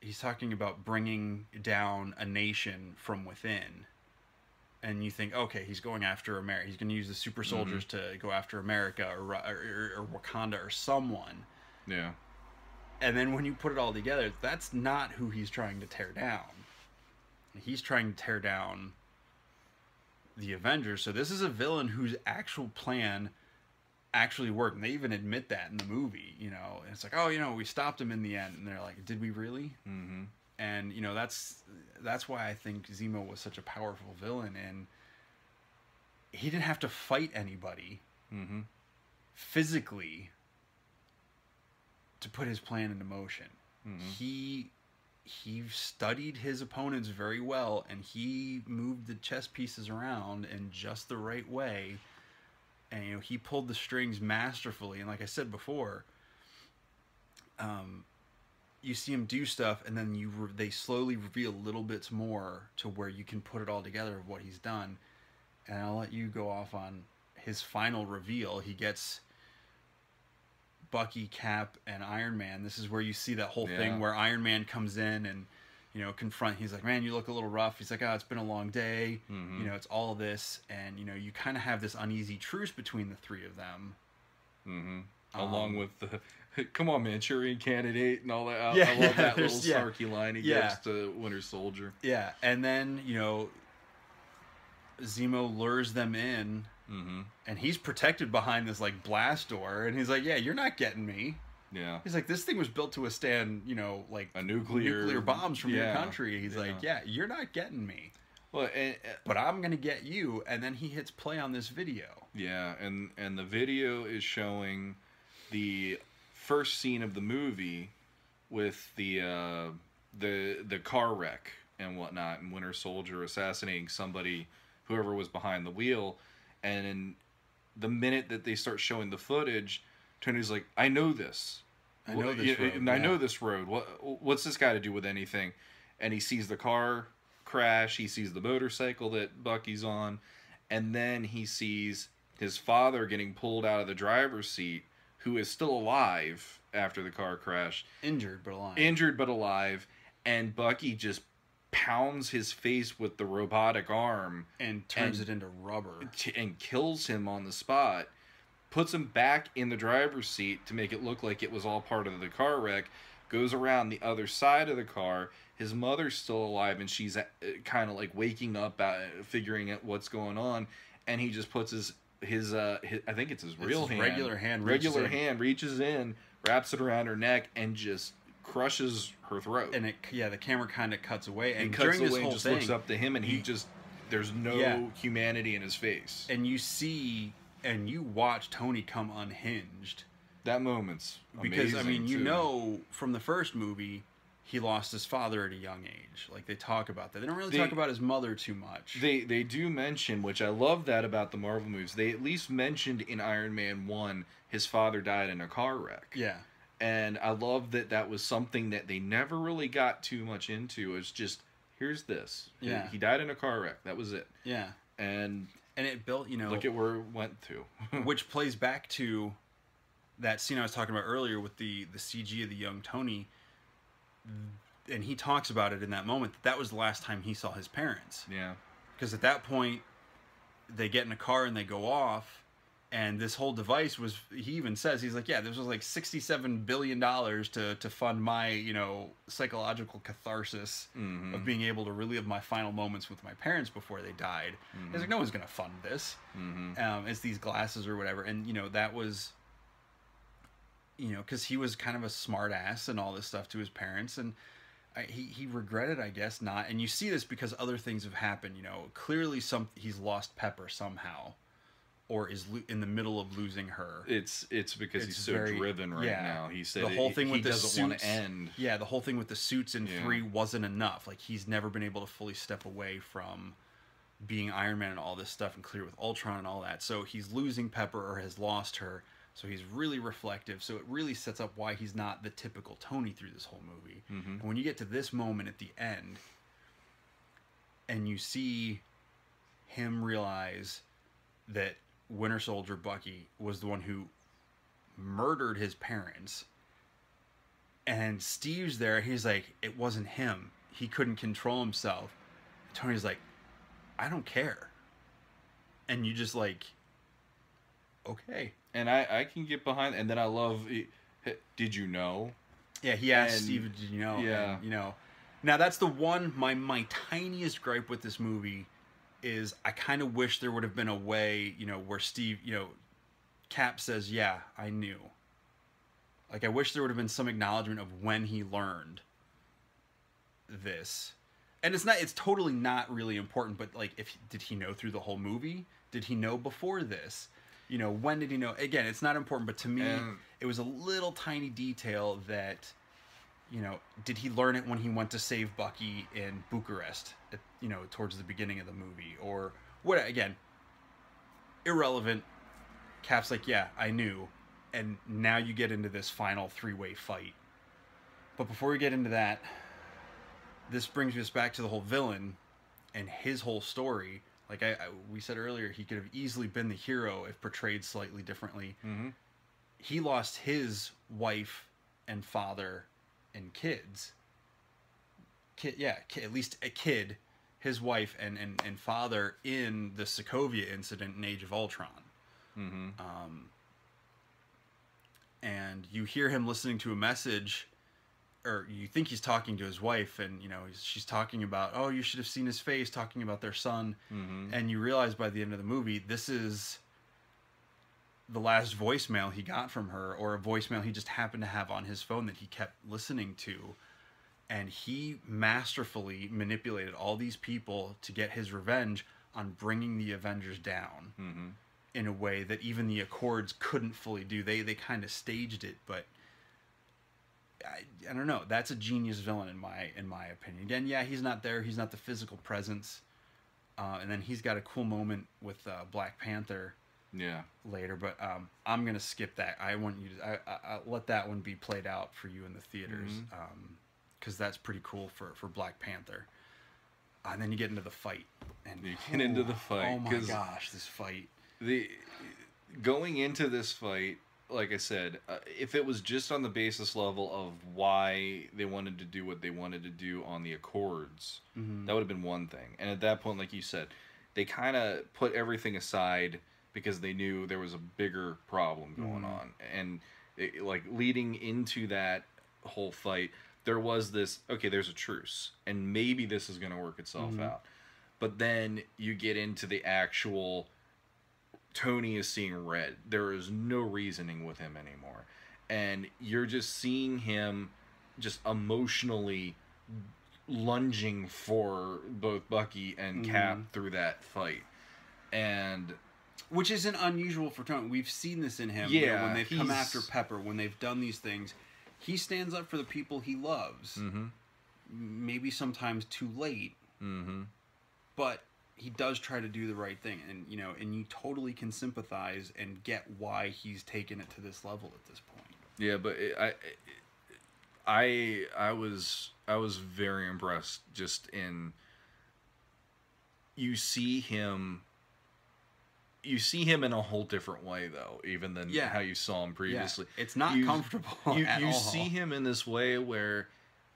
he's talking about bringing down a nation from within. And you think, okay, he's going after America. He's going to use the super soldiers to go after America or Wakanda or someone. Yeah. And then when you put it all together, that's not who he's trying to tear down. He's trying to tear down the Avengers. So this is a villain whose actual plan actually worked. And they even admit that in the movie, you know. And it's like, oh, you know, we stopped him in the end. And they're like, did we really? Mm-hmm. And, you know, that's why I think Zemo was such a powerful villain. And he didn't have to fight anybody physically to put his plan into motion. He studied his opponents very well, and he moved the chess pieces around in just the right way. And, you know, he pulled the strings masterfully. And like I said before, you see him do stuff, and then they slowly reveal little bits more to where you can put it all together of what he's done. And I'll let you go off on his final reveal. He gets Bucky, Cap, and Iron Man. This is where you see that whole thing where Iron Man comes in and, you know, he's like, man, you look a little rough. He's like, oh, it's been a long day. You know, it's all this. And, you know, you kind of have this uneasy truce between the 3 of them. Along with the, come on, Manchurian Candidate and all that. I love that little snarky line he gives to Winter Soldier. Yeah, and then, you know, Zemo lures them in, and he's protected behind this, like, blast door, and he's like, yeah, you're not getting me. Yeah. He's like, this thing was built to withstand, you know, like, a nuclear bombs from your country. He's like, yeah, you're not getting me. Well, but I'm going to get you, and then he hits play on this video. Yeah, and the video is showing the first scene of the movie with the car wreck and whatnot, and Winter Soldier assassinating somebody, whoever was behind the wheel, and in the minute that they start showing the footage, Tony's like, I know this. I know this road. I know this road. What's this got to do with anything? And he sees the car crash. He sees the motorcycle that Bucky's on, and then he sees his father getting pulled out of the driver's seat, who is still alive after the car crash. Injured but alive. Injured but alive. And Bucky just pounds his face with the robotic arm. And turns it into rubber. And kills him on the spot. Puts him back in the driver's seat to make it look like it was all part of the car wreck. Goes around the other side of the car. His mother's still alive, and she's kind of like waking up, figuring out what's going on. And he just puts his I think it's his real hand. Regular hand reaches in, wraps it around her neck, and just crushes her throat. And the camera kind of cuts away, and cuts during this away whole and just thing, looks up to him, and he just, there's no humanity in his face. And you see, and you watch Tony come unhinged. That moment's because amazing, you know from the first movie, he lost his father at a young age. Like, they talk about that. They don't really talk about his mother too much. They do mention, which I love that about the Marvel movies. They at least mentioned in Iron Man 1 his father died in a car wreck. Yeah. And I love that was something that they never really got too much into. It's just, here's this. Yeah. He died in a car wreck. That was it. Yeah. And it built, look at where it went to. Which plays back to that scene I was talking about earlier with the CG of the young Tony. And he talks about it in that moment. That was the last time he saw his parents. Yeah. Because at that point, they get in a car and they go off. And this whole device was, he even says, he's like, yeah, this was like $67 billion to fund my, psychological catharsis of being able to relive my final moments with my parents before they died. He's like, no one's going to fund this. It's these glasses or whatever. And, that was, because he was kind of a smart ass and all this stuff to his parents. And he regretted, I guess, not. And you see this because other things have happened. Clearly he's lost Pepper somehow. Or is in the middle of losing her. It's because he's so driven right now. He said the whole thing with the doesn't want to end. Yeah, the whole thing with the suits in 3 wasn't enough. Like, he's never been able to fully step away from being Iron Man and all this stuff, and clear with Ultron and all that. So he's losing Pepper, or has lost her. So he's really reflective. So it really sets up why he's not the typical Tony through this whole movie. And when you get to this moment at the end, and you see him realize that Winter Soldier Bucky was the one who murdered his parents, and Steve's there, he's like, it wasn't him, he couldn't control himself. Tony's like, I don't care. And you just like, okay. And I can get behind, and then I love, did you know? Yeah, he asked Steve, did you know? Yeah. And, now that's the one, my tiniest gripe with this movie is I kind of wish there would have been a way, where Steve, Cap says, yeah, I knew. Like, I wish there would have been some acknowledgement of when he learned this. And it's totally not really important, but like, did he know through the whole movie? Did he know before this? When did he know? Again, it's not important, but to me, it was a little tiny detail that, did he learn it when he went to save Bucky in Bucharest, towards the beginning of the movie? Or what? Again, irrelevant. Cap's like, yeah, I knew. And now you get into this final 3-way fight. But before we get into that, this brings us back to the whole villain and his whole story. Like we said earlier, he could have easily been the hero if portrayed slightly differently. He lost his wife and father and kids. At least a kid, his wife and father in the Sokovia incident in Age of Ultron. And you hear him listening to a message, or you think he's talking to his wife, and she's talking about, oh, you should have seen his face, talking about their son. And you realize by the end of the movie, this is the last voicemail he got from her, or a voicemail he just happened to have on his phone that he kept listening to. And he masterfully manipulated all these people to get his revenge on bringing the Avengers down in a way that even the Accords couldn't fully do. They kind of staged it, but I don't know. That's a genius villain in my opinion. Again, yeah, he's not there. He's not the physical presence. And then he's got a cool moment with Black Panther. Yeah. Later, but I'm gonna skip that. I want you to I let that one be played out for you in the theaters, because that's pretty cool for Black Panther. And then you get into the fight. And you get into the fight. Oh my gosh, this fight. Going into this fight, like I said, if it was just on the basis level of why they wanted to do what they wanted to do on the Accords, that would have been one thing. And at that point, like you said, they kind of put everything aside because they knew there was a bigger problem going on. And like leading into that whole fight, there was this, okay, there's a truce, and maybe this is going to work itself out. But then you get into the actual... Tony is seeing red. There is no reasoning with him anymore. And you're just seeing him just emotionally lunging for both Bucky and Cap through that fight. And... Which isn't unusual for Tony. We've seen this in him. Yeah. You know, when they've come after Pepper, when they've done these things, he stands up for the people he loves. Maybe sometimes too late. But... he does try to do the right thing, and you know, and you totally can sympathize and get why he's taken it to this level at this point. Yeah, but I was very impressed just in you see him in a whole different way though, even than how you saw him previously. Yeah. It's not comfortable at all. You see him in this way where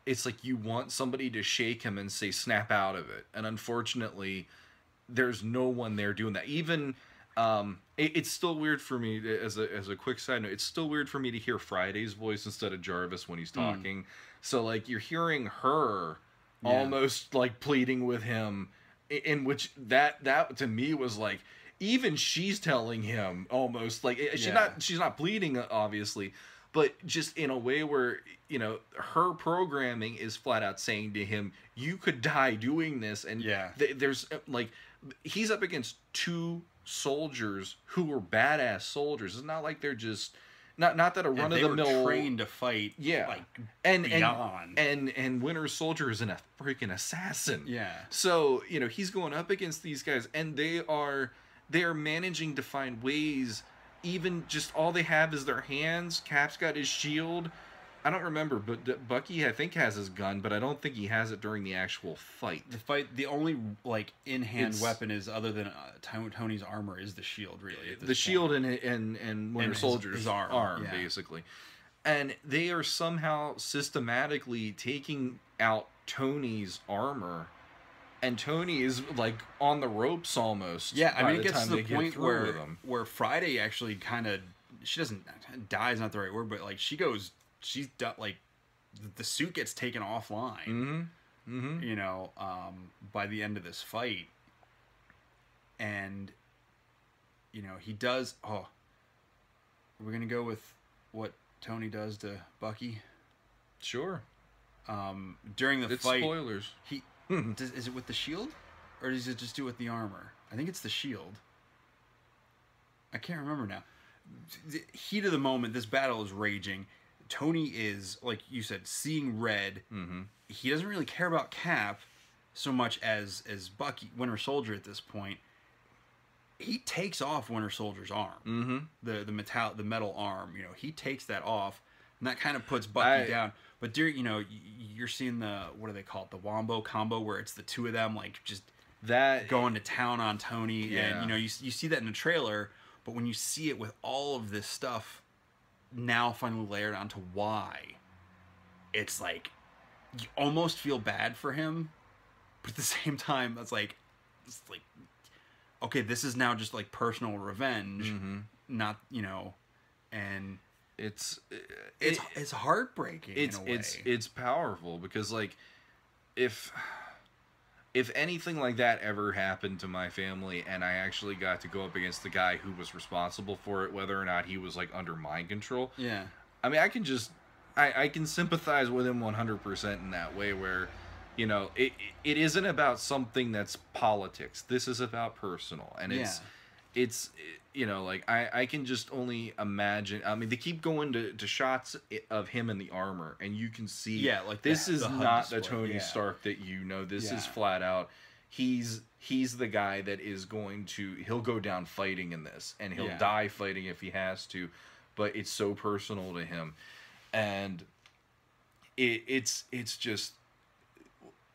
it's like you want somebody to shake him and say snap out of it, and unfortunately there's no one there doing that. Even it's still weird for me, as a quick side note, it's still weird for me to hear Friday's voice instead of Jarvis when he's talking. So like you're hearing her almost like pleading with him, in which that to me was like, even she's telling him almost like she's not pleading obviously, but just in a way where, you know, her programming is flat out saying to him, you could die doing this. And there's like, he's up against two soldiers who were badass soldiers. It's not like they're just not that a run of the mill trained to fight. Yeah, like and Winter Soldier is a freaking assassin. Yeah. So you know he's going up against these guys, and they are managing to find ways. Even just all they have is their hands. Cap's got his shield. I don't remember, but Bucky I think has his gun, but I don't think he has it during the actual fight. The only like in-hand weapon is, other than Tony's armor, is the shield. Really, at this point. Shield and Winter Soldier's his arm basically, and they are somehow systematically taking out Tony's armor. And Tony is like on the ropes almost. Yeah, I mean, it gets to the point where Friday actually kind of, she doesn't die is not the right word, but like she's like the suit gets taken offline. You know, by the end of this fight, and you know he does. Oh, we're gonna go with what Tony does to Bucky. Sure. During the fight, spoilers. Is it with the shield, or does it just do it with the armor? I think it's the shield. I can't remember now. The heat of the moment, this battle is raging. Tony is, like you said, seeing red. He doesn't really care about Cap so much as Bucky, Winter Soldier at this point. He takes off Winter Soldier's arm, the metal arm. You know, he takes that off, and that kind of puts Bucky down. But during, you know, you're seeing the, what do they call it, the Wombo combo, where it's the two of them like just going to town on Tony, and you know you see that in the trailer, but when you see it with all of this stuff now finally layered onto why, it's like you almost feel bad for him, but at the same time it's like okay, this is now just like personal revenge, not, you know, and it's heartbreaking in a way. It's powerful because like if anything like that ever happened to my family and I actually got to go up against the guy who was responsible for it, whether or not he was like under mind control, I mean, I can sympathize with him 100% in that way, where, you know, it isn't about something that's politics. This is about personal, and it's you know, like I can just only imagine. I mean, they keep going to shots of him in the armor, and you can see, like this is not the Tony Stark that you know. This is flat out. He's the guy that is going to. He'll go down fighting in this, and he'll die fighting if he has to. But it's so personal to him, and it's just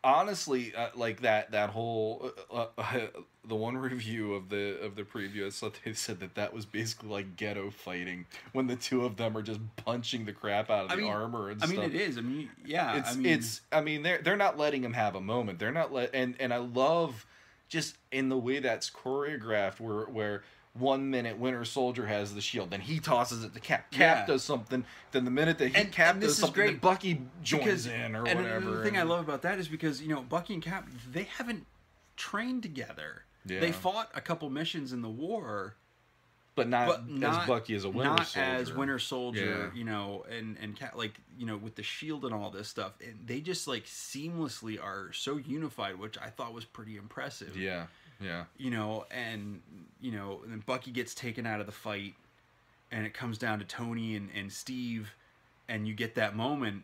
honestly, like that whole the one review of the preview, I thought they said that was basically like ghetto fighting when the two of them are just punching the crap out of the armor and stuff. I mean, it is. I mean, yeah. I mean, they're not letting him have a moment. They're not and I love just in the way that's choreographed, where 1 minute Winter Soldier has the shield, then he tosses it to Cap. Cap does something. Then the minute that Cap does something, then Bucky joins in or whatever. And the thing I love about that is because Bucky and Cap, they haven't trained together. Yeah. They fought a couple missions in the war, but not as Bucky as a Winter Soldier. Not as Winter Soldier, and Cap, with the shield and all this stuff. And they just seamlessly are so unified, which I thought was pretty impressive. Yeah. Yeah. And then Bucky gets taken out of the fight, and it comes down to Tony and Steve, and you get that moment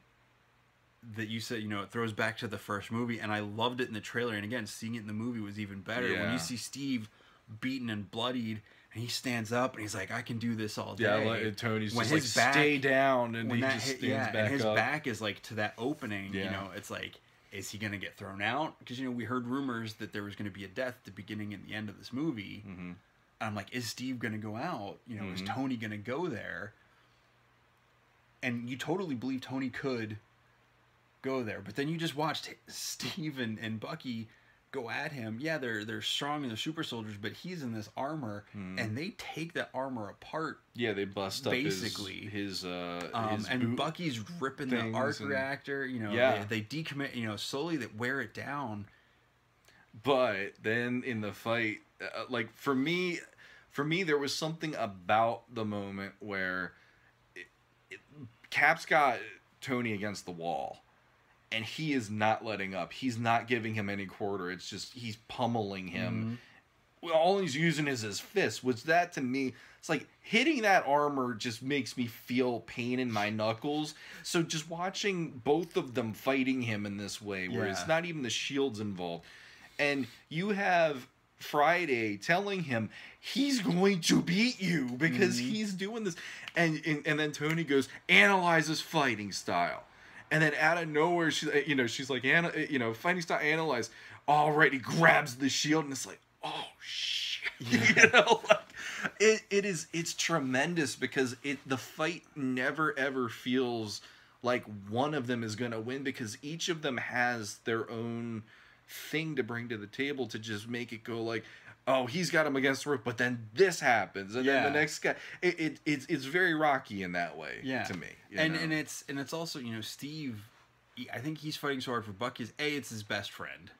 that you said, it throws back to the first movie, and I loved it in the trailer, and again, seeing it in the movie was even better. Yeah. When you see Steve beaten and bloodied, and he stands up, and he's like, I can do this all day. Yeah, Tony's when just back, stay down, and he just stands back and his up. back is to that opening, it's like, is he going to get thrown out? Because, we heard rumors that there was going to be a death at the beginning and the end of this movie. Mm-hmm. And I'm like, is Steve going to go out? Is Tony going to go there? And you totally believe Tony could go there. But then you just watched Steve and Bucky go at him. Yeah, they're strong and they're super soldiers, but he's in this armor, and they take that armor apart. Yeah, they bust basically up his and Bucky's ripping the arc reactor. They decommit. Slowly they wear it down. But then in the fight, for me, there was something about the moment where Cap's got Tony against the wall. And he is not letting up. He's not giving him any quarter. It's just he's pummeling him. Mm-hmm. All he's using is his fist, which that to me, it's like hitting that armor just makes me feel pain in my knuckles. So just watching both of them fighting him in this way, where it's not even the shields involved. And you have Friday telling him he's going to beat you because he's doing this. And then Tony goes, analyze his fighting style. And then out of nowhere, she's like, fighting style analyze. All right, he grabs the shield, and it's like, oh shit, it's tremendous because the fight never ever feels like one of them is gonna win because each of them has their own thing to bring to the table to just make it go like, oh, he's got him against the roof, but then this happens, and then the next guy. It's very Rocky in that way to me. And it's also Steve. I think he's fighting so hard for Bucky. It's his best friend,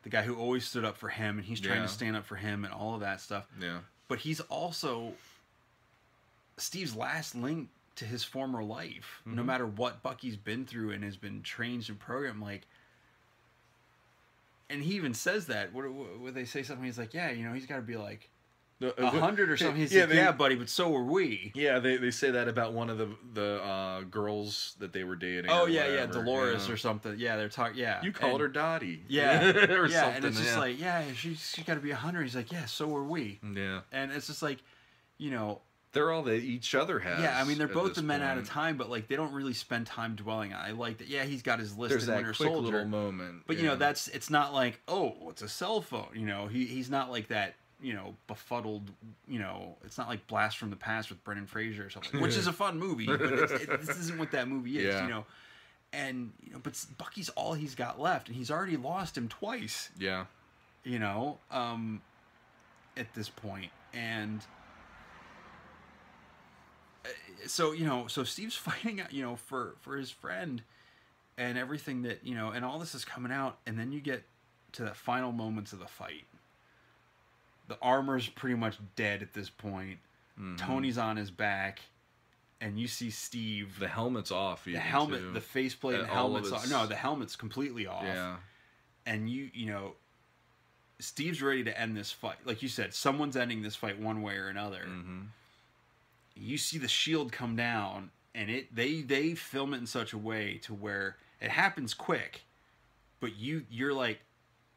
the guy who always stood up for him, and he's trying to stand up for him and all of that stuff. Yeah. But he's also Steve's last link to his former life. Mm-hmm. No matter what Bucky's been through and has been trained and programmed, and he even says that. Would they say something? He's like, he's got to be like 100 or something. He's like, buddy, but so are we. Yeah, they say that about one of the girls that they were dating. Oh, Dolores or something. Yeah, they're talking, You called her Dottie. Yeah. or something. And it's just like, she's got to be 100. He's like, so are we. Yeah. And it's just like, they're all that each other has. Yeah, I mean, they're both the men out of time, but they don't really spend time dwelling on it. I like that. Yeah, he's got his list. There's in that Winter quick Soldier, little moment. But it's not like, oh, it's a cell phone. He's not like that. Befuddled. It's not like Blast from the Past with Brendan Fraser or something, which is a fun movie. But this isn't what that movie is. Yeah. And but Bucky's all he's got left, and he's already lost him twice. Yeah. At this point, and. So Steve's fighting out, for his friend, and everything that and all this is coming out, and then you get to the final moments of the fight. The armor's pretty much dead at this point. Mm-hmm. Tony's on his back, and you see Steve. The helmet's off. The helmet, too. The faceplate, the helmet's off. No, the helmet's completely off. Yeah. And Steve's ready to end this fight. Like you said, someone's ending this fight one way or another. Mm-hmm. You see the shield come down, and they film it in such a way to where it happens quick, but you're like,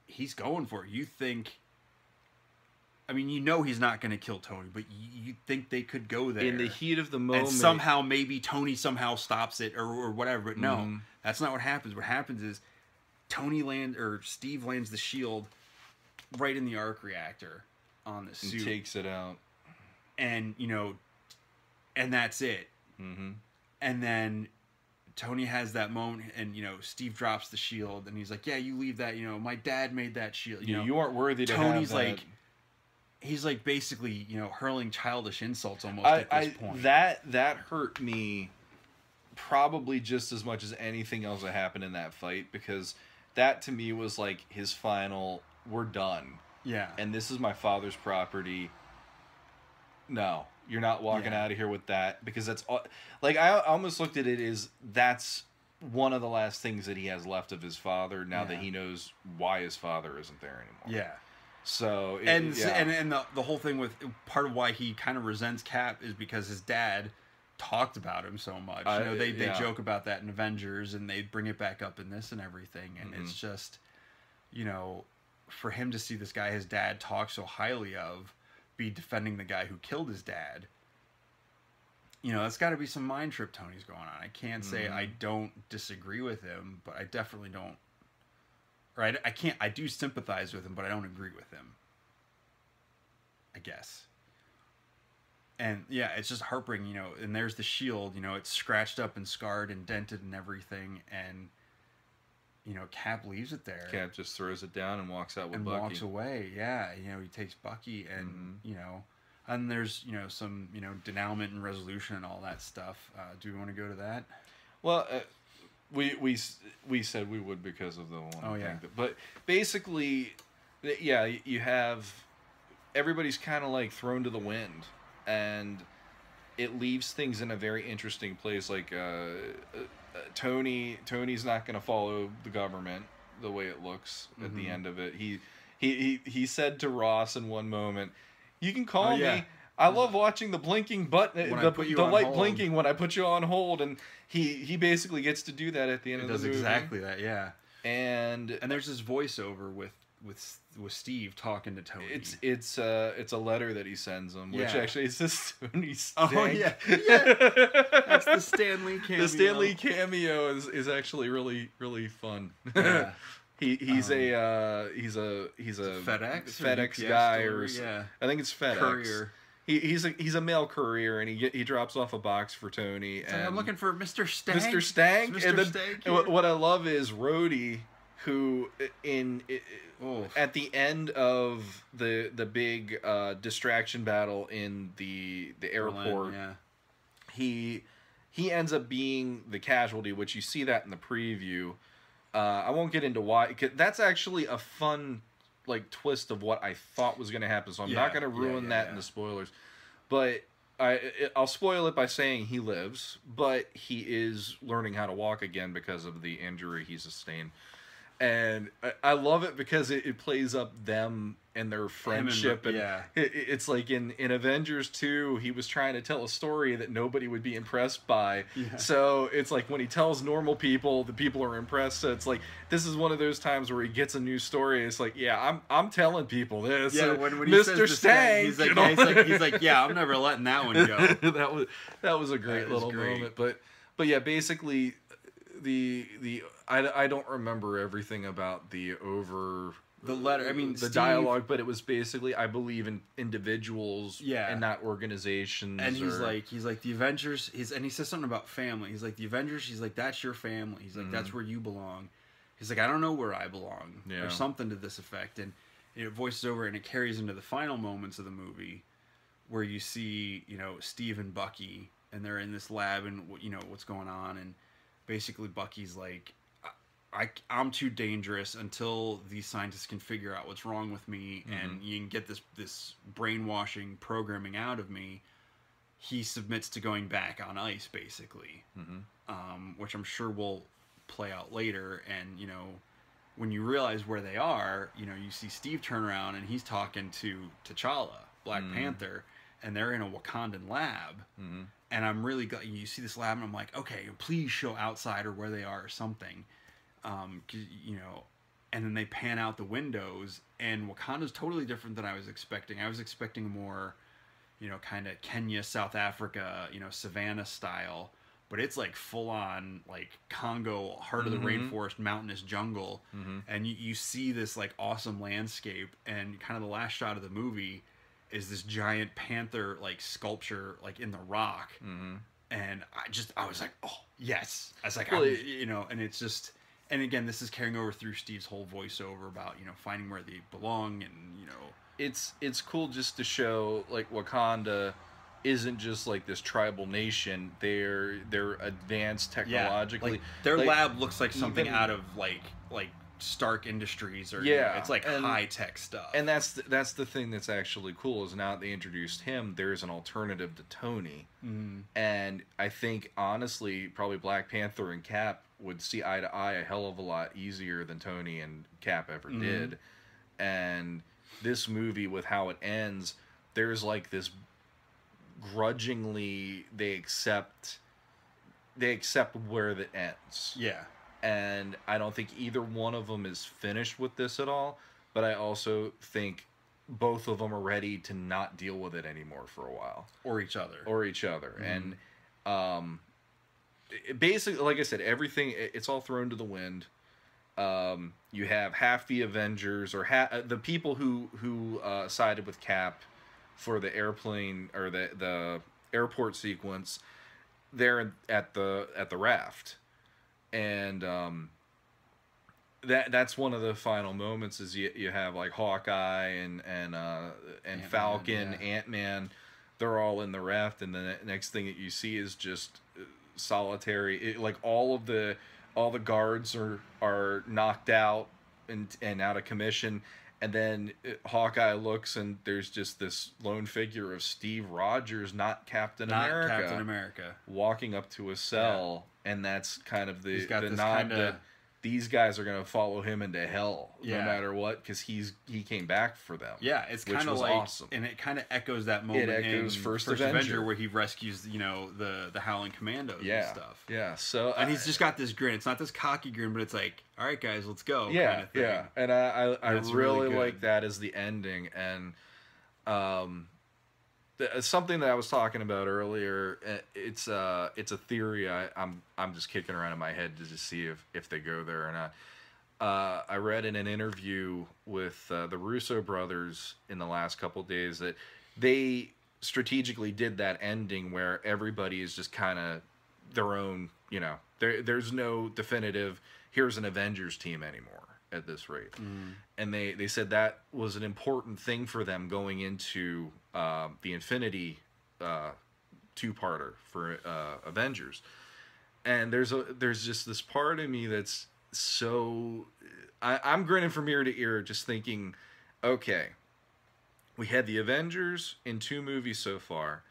he's going for it. You think, I mean, he's not going to kill Tony, but you think they could go there in the heat of the moment, and somehow maybe Tony somehow stops it or whatever. But no, that's not what happens. What happens is Steve lands the shield right in the arc reactor on the suit. And takes it out. And, you know, and that's it. Mm-hmm. And then Tony has that moment, and, you know, Steve drops the shield, and he's like, yeah, you leave that, you know, my dad made that shield. You know, you aren't worthy to Tony's have that. like, he's like basically, you know, hurling childish insults almost at this point. That hurt me probably just as much as anything else that happened in that fight, because that to me was like his final, we're done. Yeah. And this is my father's property. No, you're not walking out of here with that, because that's like, I almost looked at it as that's one of the last things that he has left of his father now that he knows why his father isn't there anymore. Yeah. So and the whole thing with part of why he kind of resents Cap is because his dad talked about him so much. You know, they joke about that in Avengers, and they bring it back up in this and everything, and it's just, you know, for him to see this guy his dad talk so highly of be defending the guy who killed his dad, you know, that's got to be some mind trip Tony's going on. I can't say I don't disagree with him, but I definitely don't. Right, I do sympathize with him, but I don't agree with him, I guess. And yeah, it's just heartbreaking, you know, and there's the shield, you know, it's scratched up and scarred and dented and everything, and, you know, Cap leaves it there. Cap just throws it down and walks out with and Bucky. Walks away, yeah. You know, he takes Bucky, and, you know, and there's, you know, some, you know, denouement and resolution and all that stuff. Do we want to go to that? Well, we said we would because of the one thing. But basically, yeah, you have everybody's kind of like thrown to the wind, and it leaves things in a very interesting place. Like Tony's not going to follow the government the way it looks at the end of it. He said to Ross in one moment, "You can call me. I love watching the blinking button, the light blinking when I put you on hold," and he basically gets to do that at the end of the movie. Does exactly that, yeah. And there's this voiceover with Steve talking to Tony. It's a letter that he sends him, which actually is this Tony Stank. Oh yeah, that's the Stan Lee cameo. The Stan Lee cameo is actually really really fun. Yeah. He's a FedEx guy, or I think it's FedEx. Courier. He's a mail courier, and he drops off a box for Tony. And I'm looking for Mr. Stank. Mr. Stank. Mr. And then, Stank. What I love is Rhodey, who at the end of the big distraction battle in the airport, he ends up being the casualty, which you see that in the preview. I won't get into why. 'Cause that's actually a fun like twist of what I thought was going to happen, so I'm not going to ruin that in the spoilers. But I'll spoil it by saying he lives, but he is learning how to walk again because of the injury he sustained. And I love it because it plays up them and their friendship. It's like in Avengers 2, he was trying to tell a story that nobody would be impressed by. Yeah. So it's like when he tells normal people, the people are impressed. So it's like, this is one of those times where he gets a new story. It's like, I'm telling people this. Yeah, when he Mr. Stank, he's like, he's like, yeah, I'm never letting that one go. that was a great little moment. But yeah, basically I don't remember everything about the letter. I mean, the dialogue, but it was basically, I believe in individuals, and not organizations. And he's like the Avengers. And he says something about family. He's like, the Avengers. He's like, that's your family. He's like, that's where you belong. He's like, I don't know where I belong, or something to this effect. And it voices over, and it carries into the final moments of the movie, where you see, you know, Steve and Bucky, and they're in this lab, and you know what's going on, and basically Bucky's like, I'm too dangerous until these scientists can figure out what's wrong with me, and you can get this brainwashing programming out of me. He submits to going back on ice, basically, which I'm sure will play out later. And, you know, when you realize where they are, you know, you see Steve turn around, and he's talking to T'Challa, Black Panther, and they're in a Wakandan lab. And I'm really glad you see this lab, and I'm like, okay, please show Outsider where they are or something. You know, and then they pan out the windows, and Wakanda's totally different than I was expecting. I was expecting more, you know, kind of Kenya, South Africa, you know, savannah style, but it's like full on like Congo, heart of the rainforest, mountainous jungle, and you see this like awesome landscape, and kind of the last shot of the movie is this giant panther like sculpture like in the rock, and I was like, oh yes, I was like, well, you know, and it's just. And again, this is carrying over through Steve's whole voiceover about, you know, finding where they belong, and, you know, it's cool just to show like Wakanda isn't just like this tribal nation. They're advanced technologically. Like, their lab looks like something out of like Stark Industries, or you know, it's like high tech stuff. And that's the thing that's actually cool is now that they introduced him, there's an alternative to Tony. And I think honestly, probably Black Panther and Cap would see eye to eye a hell of a lot easier than Tony and Cap ever did. And this movie, with how it ends, there's like this grudgingly they accept where it ends. Yeah. And I don't think either one of them is finished with this at all, but I also think both of them are ready to not deal with it anymore for a while. Or each other. And basically, like I said, everything, it's all thrown to the wind. You have half the Avengers, or the people who sided with Cap for the airplane, or the airport sequence, they're at the raft. And that's one of the final moments is you have like Hawkeye and Ant-Man, Falcon, Ant-Man, they're all in the raft, and the next thing that you see is just solitary. Like all the guards are knocked out and out of commission, and then Hawkeye looks and there's just this lone figure of Steve Rogers, not Captain America, walking up to a cell. And that's kind of the nod that these guys are going to follow him into hell no matter what, because he came back for them. Yeah, it's kind of like awesome. And it kind of echoes that moment in First Avenger where he rescues, you know, the Howling Commandos and stuff. Yeah, so and he's just got this grin. It's not this cocky grin, but it's like, all right, guys, let's go. Yeah, kind of thing. Yeah, and I really like that as the ending. And something that I was talking about earlier, it's a theory I'm just kicking around in my head to just see if they go there or not. I read in an interview with the Russo brothers in the last couple days that they strategically did that ending where everybody is just kind of their own, you know, there's no definitive, here's an Avengers team anymore at this rate. And they said that was an important thing for them going into the Infinity two-parter for Avengers. And there's just this part of me that's so I'm grinning from ear to ear just thinking, okay, we had the Avengers in 2 movies so far.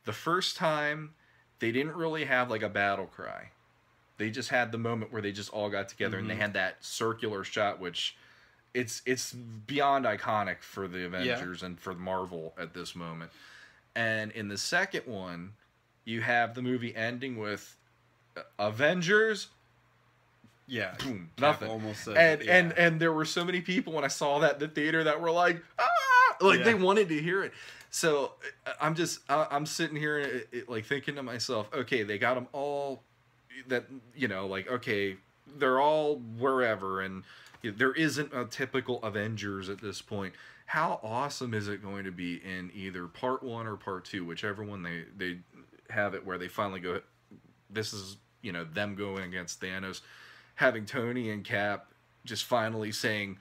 The first time they didn't really have like a battle cry. They just had the moment where they just all got together and they had that circular shot, which it's beyond iconic for the Avengers and for Marvel at this moment. And in the second one, you have the movie ending with Avengers. Yeah, boom, nothing. Almost and there were so many people when I saw that in the theater that were like, they wanted to hear it. So I'm sitting here like thinking to myself, okay, they got them all. That, you know, like, okay, they're all wherever, and there isn't a typical Avengers at this point. How awesome is it going to be in either part 1 or part 2, whichever one they have it, where they finally go, this is, you know, them going against Thanos, having Tony and Cap just finally saying,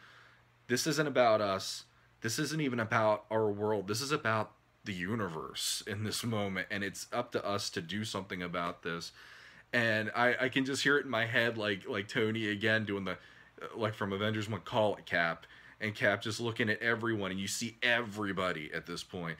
this isn't about us, this isn't even about our world, this is about the universe in this moment, and it's up to us to do something about this. And I can just hear it in my head, like Tony again doing the, like from Avengers 1, call it Cap, and Cap just looking at everyone, and you see everybody at this point,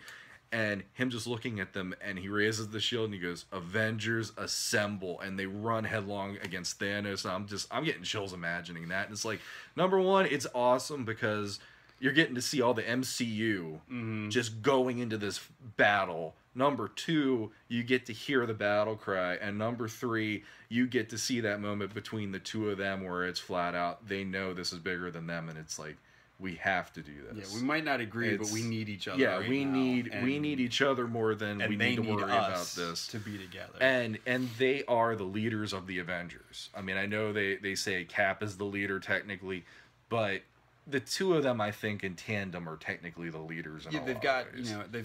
and him just looking at them, and he raises the shield and he goes, Avengers assemble, and they run headlong against Thanos. And I'm getting chills imagining that. And it's like, number one, it's awesome because you're getting to see all the MCU just going into this battle. Number 2, you get to hear the battle cry. And number 3, you get to see that moment between the two of them where it's flat out, they know this is bigger than them. And it's like, we have to do this. Yeah, we might not agree, but we need each other. Yeah, right we now. need each other more than we need to worry about this. To be together. And they are the leaders of the Avengers. I mean, I know they say Cap is the leader technically, but the two of them, I think, in tandem are technically the leaders. In they've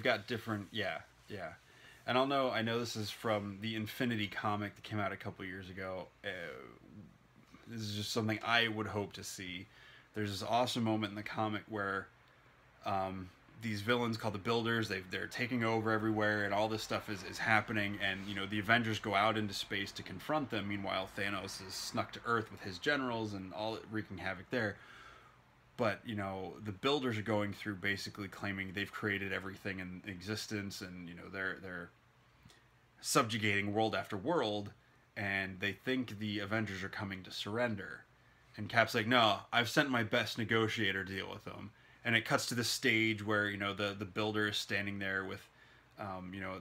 got different. Yeah. And I know this is from the Infinity comic that came out a couple years ago. This is just something I would hope to see. There's this awesome moment in the comic where these villains called the Builders, they're taking over everywhere, and all this stuff is happening, and the Avengers go out into space to confront them. Meanwhile, Thanos is snuck to Earth with his generals and all wreaking havoc there. But the Builders are going through basically claiming they've created everything in existence, and they're subjugating world after world, and they think the Avengers are coming to surrender. And Cap's like, no, I've sent my best negotiator to deal with them. And it cuts to this stage where the Builder is standing there with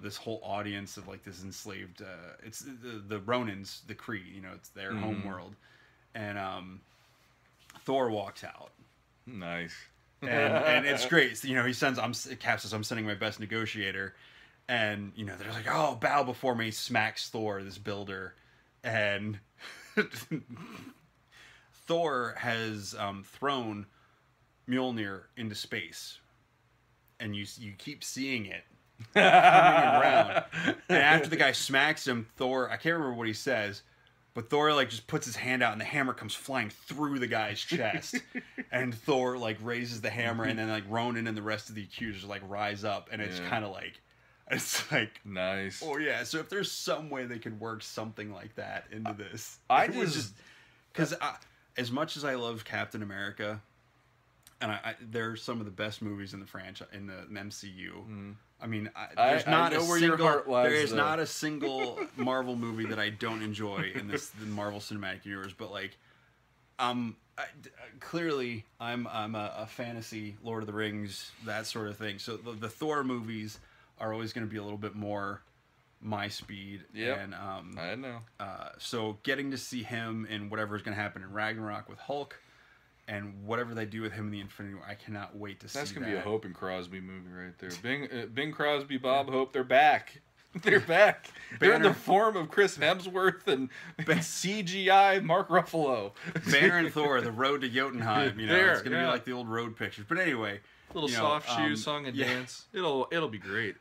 this whole audience of like this enslaved it's the Ronins, the Kree, it's their home world, and Thor walks out. Nice. And it's great. He sends Cap says, I'm sending my best negotiator, and they're like, oh, bow before me. He smacks Thor, this Builder, and Thor has thrown Mjolnir into space, and you keep seeing it coming around. And after the guy smacks him, Thor, I can't remember what he says, but Thor like just puts his hand out, and the hammer comes flying through the guy's chest. And Thor like raises the hammer, and then like Ronan and the rest of the accusers like rise up, and it's kind of like, it's like nice. Oh yeah. So if there's some way they could work something like that into this, I just because as much as I love Captain America, and they're some of the best movies in the franchise in the MCU. I mean, there's not a single Marvel movie that I don't enjoy in the Marvel Cinematic Universe. But like, clearly, I'm a fantasy Lord of the Rings, that sort of thing. So the Thor movies are always going to be a little bit more my speed. Yeah, and I know. So getting to see him in whatever is going to happen in Ragnarok with Hulk, and whatever they do with him in the Infinity War, I cannot wait to see that. That's going to be a Hope and Crosby movie right there. Bing Crosby, Bob Hope, they're back. They're back. They're in the form of Chris Hemsworth and CGI Mark Ruffalo. Banner and Thor, the road to Jotunheim. It's going to be like the old road pictures. But anyway, little soft shoe song and dance. It'll be great.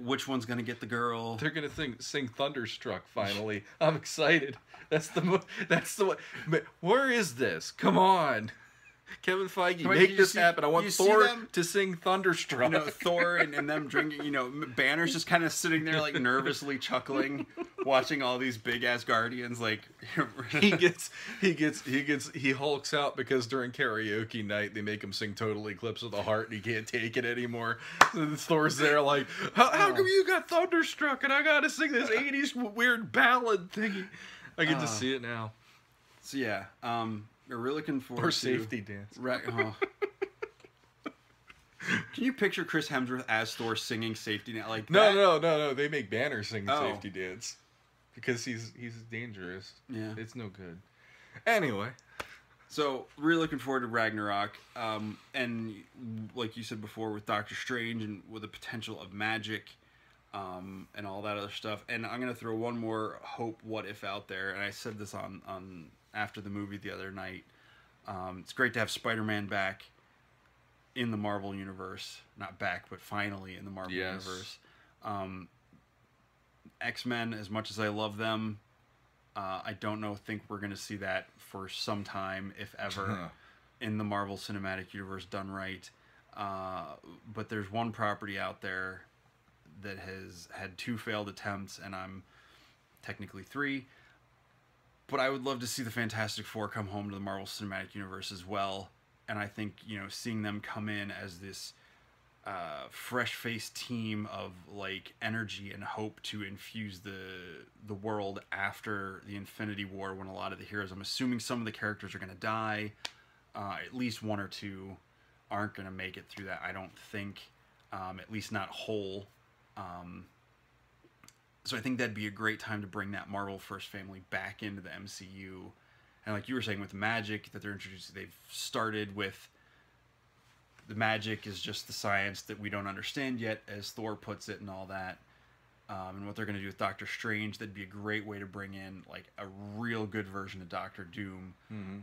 Which one's going to get the girl? They're going to sing Thunderstruck finally. I'm excited. That's the one. Where is this? Come on. Kevin Feige, make this happen. I want Thor to sing Thunderstruck. Thor and them drinking. Banner's just kind of sitting there like nervously chuckling, watching all these big ass Guardians. Like he hulks out because during karaoke night they make him sing Total Eclipse of the Heart, and he can't take it anymore. So Thor's there like, how come you got Thunderstruck and I got to sing this '80s weird ballad thingy? I get to see it now. So yeah. We're really looking forward to safety dance. Can you picture Chris Hemsworth as Thor singing safety dance like that? No. They make Banner sing safety dance because he's dangerous. Yeah, it's no good. Anyway, so really looking forward to Ragnarok, and like you said before, with Doctor Strange and with the potential of magic, and all that other stuff. And I'm gonna throw one more hope what if out there, and I said this on after the movie the other night. It's great to have Spider-Man back in the Marvel Universe. Not back, but finally in the Marvel Universe. X-Men, as much as I love them, I don't think we're going to see that for some time, if ever, in the Marvel Cinematic Universe done right. But there's one property out there that has had 2 failed attempts, and I'm technically 3. But I would love to see the Fantastic Four come home to the Marvel Cinematic Universe as well. And I think, seeing them come in as this fresh-faced team of, like, energy and hope to infuse the world after the Infinity War, when a lot of the heroes, I'm assuming some of the characters are going to die. At least 1 or 2 aren't going to make it through that, I don't think. At least not whole. So I think that'd be a great time to bring that Marvel First family back into the MCU. And like you were saying with magic that they're introducing, they've started with the magic is just the science that we don't understand yet, as Thor puts it, and all that. And what they're going to do with Doctor Strange, that'd be a great way to bring in like a real good version of Doctor Doom,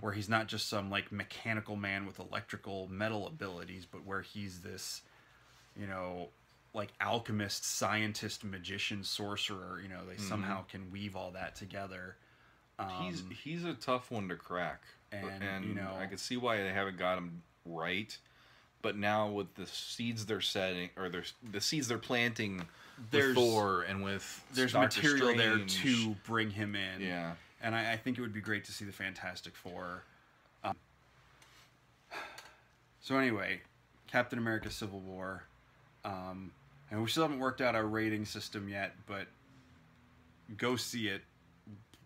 where he's not just some like mechanical man with electrical metal abilities, but where he's this, you know, like alchemist, scientist, magician, sorcerer. You know, they somehow can weave all that together. He's a tough one to crack, and you know, I can see why they haven't got him right. But now with the seeds they're setting, or the seeds they're planting, with Thor and with there's Doctor material Strange, there to bring him in. Yeah, and I think it would be great to see the Fantastic Four. So anyway, Captain America: Civil War, and we still haven't worked out our rating system yet, but go see it.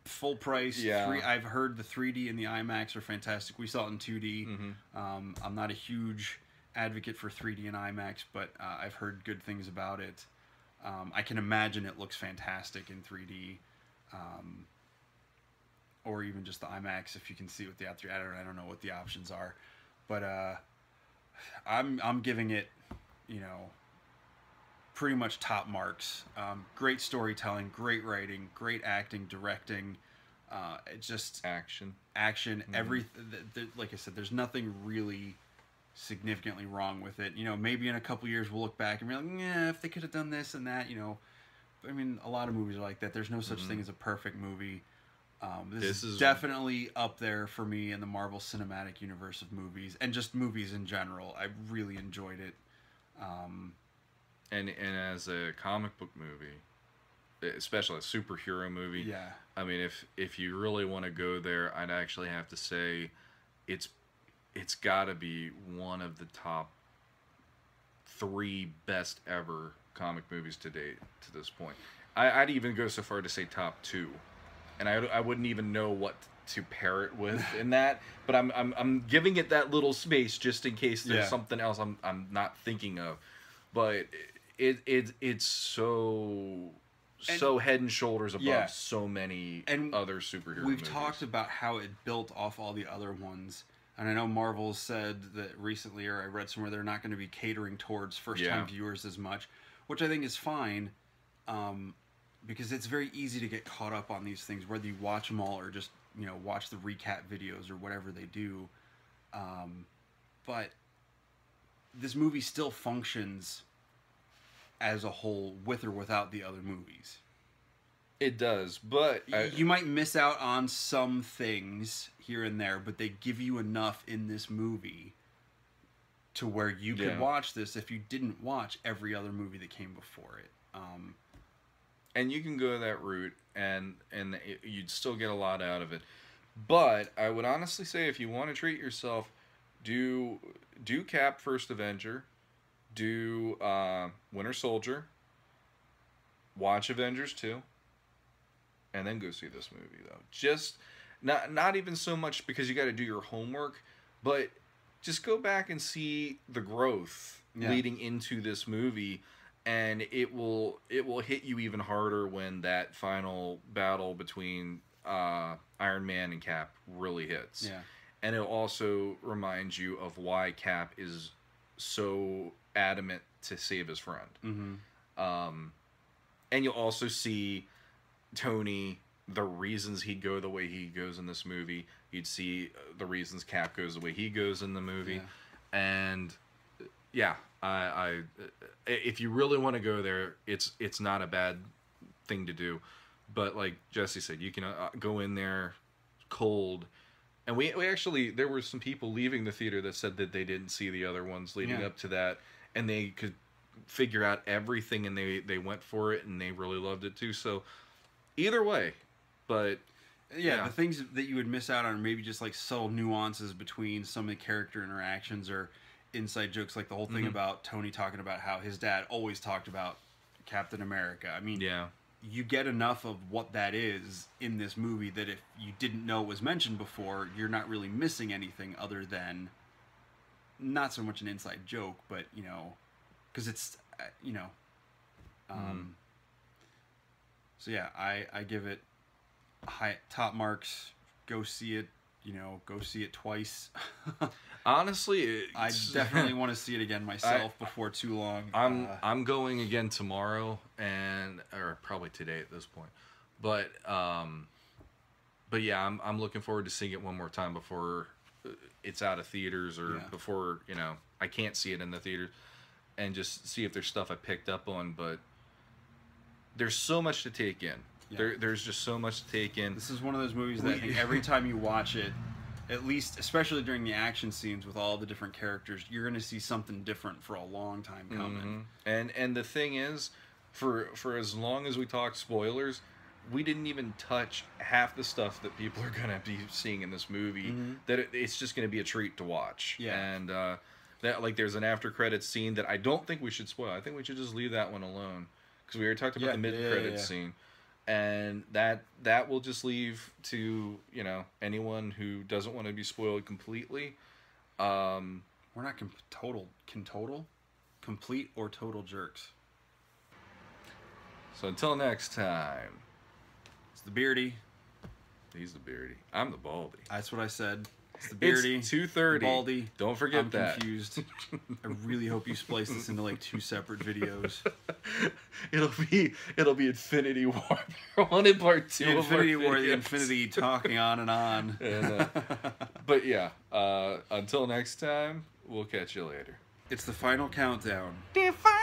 Full price. Yeah. I've heard the 3D and the IMAX are fantastic. We saw it in 2D. I'm not a huge advocate for 3D and IMAX, but I've heard good things about it. I can imagine it looks fantastic in 3D, or even just the IMAX if you can see it with the out 3D. I don't know what the options are, but I'm giving it, you know, pretty much top marks. Great storytelling, great writing, great acting, directing. It's just action. Like I said, there's nothing really significantly wrong with it. You know, maybe in a couple years we'll look back and be like, yeah, if they could have done this and that, you know. I mean, a lot of movies are like that. There's no such thing as a perfect movie. This is definitely up there for me in the Marvel Cinematic Universe of movies, and just movies in general. I really enjoyed it. And as a comic book movie, especially a superhero movie, yeah. I mean, if you really want to go there, I'd actually have to say it's got to be one of the top 3 best ever comic movies to date to this point. I'd even go so far to say top 2, and I wouldn't even know what to pair it with in that, but I'm giving it that little space just in case there's something else I'm not thinking of, but it's so head and shoulders above so many other superhero movies. We've talked about how it built off all the other ones. And I know Marvel said that recently, or I read somewhere, they're not going to be catering towards first-time viewers as much, which I think is fine, because it's very easy to get caught up on these things, whether you watch them all or just, you know, watch the recap videos or whatever they do. But this movie still functions as a whole, with or without the other movies. It does, but you might miss out on some things here and there, but they give you enough in this movie to where you could watch this if you didn't watch every other movie that came before it. And you can go that route, and you'd still get a lot out of it. But I would honestly say, if you want to treat yourself, do Cap First Avenger, do Winter Soldier, watch Avengers 2, and then go see this movie, though. Just not even so much because you got to do your homework, but just go back and see the growth leading into this movie, and it will hit you even harder when that final battle between Iron Man and Cap really hits. Yeah. And it'll also remind you of why Cap is so adamant to save his friend. And you'll also see Tony, the reasons he'd go the way he goes in this movie. You'd see the reasons Cap goes the way he goes in the movie. And I if you really want to go there, it's not a bad thing to do. But like Jesse said, you can go in there cold. And we actually, there were some people leaving the theater that said that they didn't see the other ones leading up to that, and they could figure out everything, and they went for it, and they really loved it too. So either way, but the things that you would miss out on are maybe just like subtle nuances between some of the character interactions or inside jokes, like the whole thing about Tony talking about how his dad always talked about Captain America. I mean, you get enough of what that is in this movie that if you didn't know it was mentioned before, you're not really missing anything other than not so much an inside joke, but, you know, because it's, you know, so yeah, I give it top marks. Go see it, you know, go see it twice. Honestly, I definitely want to see it again myself before too long. I'm going again tomorrow, or probably today at this point. But yeah, I'm looking forward to seeing it one more time before it's out of theaters, or before, you know, I can't see it in the theaters, and just see if there's stuff I picked up on. But there's so much to take in. Yeah. There's just so much to take in. This is one of those movies that I think every time you watch it, at least, especially during the action scenes with all the different characters, you're going to see something different for a long time coming. And the thing is, for as long as we talk spoilers, we didn't even touch half the stuff that people are going to be seeing in this movie. That it's just going to be a treat to watch. Yeah. And that, like, there's an after credits scene that I don't think we should spoil. I think we should just leave that one alone, because we already talked about the mid credits scene. And that will just leave to, you know, anyone who doesn't want to be spoiled completely. We're not complete or total jerks. So until next time. It's the Beardy. He's the Beardy. I'm the Baldy. That's what I said. It's the Beardy. It's 2:30. Baldy. Don't forget that. I'm confused. I really hope you splice this into like 2 separate videos. It'll be Infinity War Part 1 and Part 2. Infinity War, the Infinity talking on and on. But yeah, until next time, we'll catch you later. It's the final countdown. The final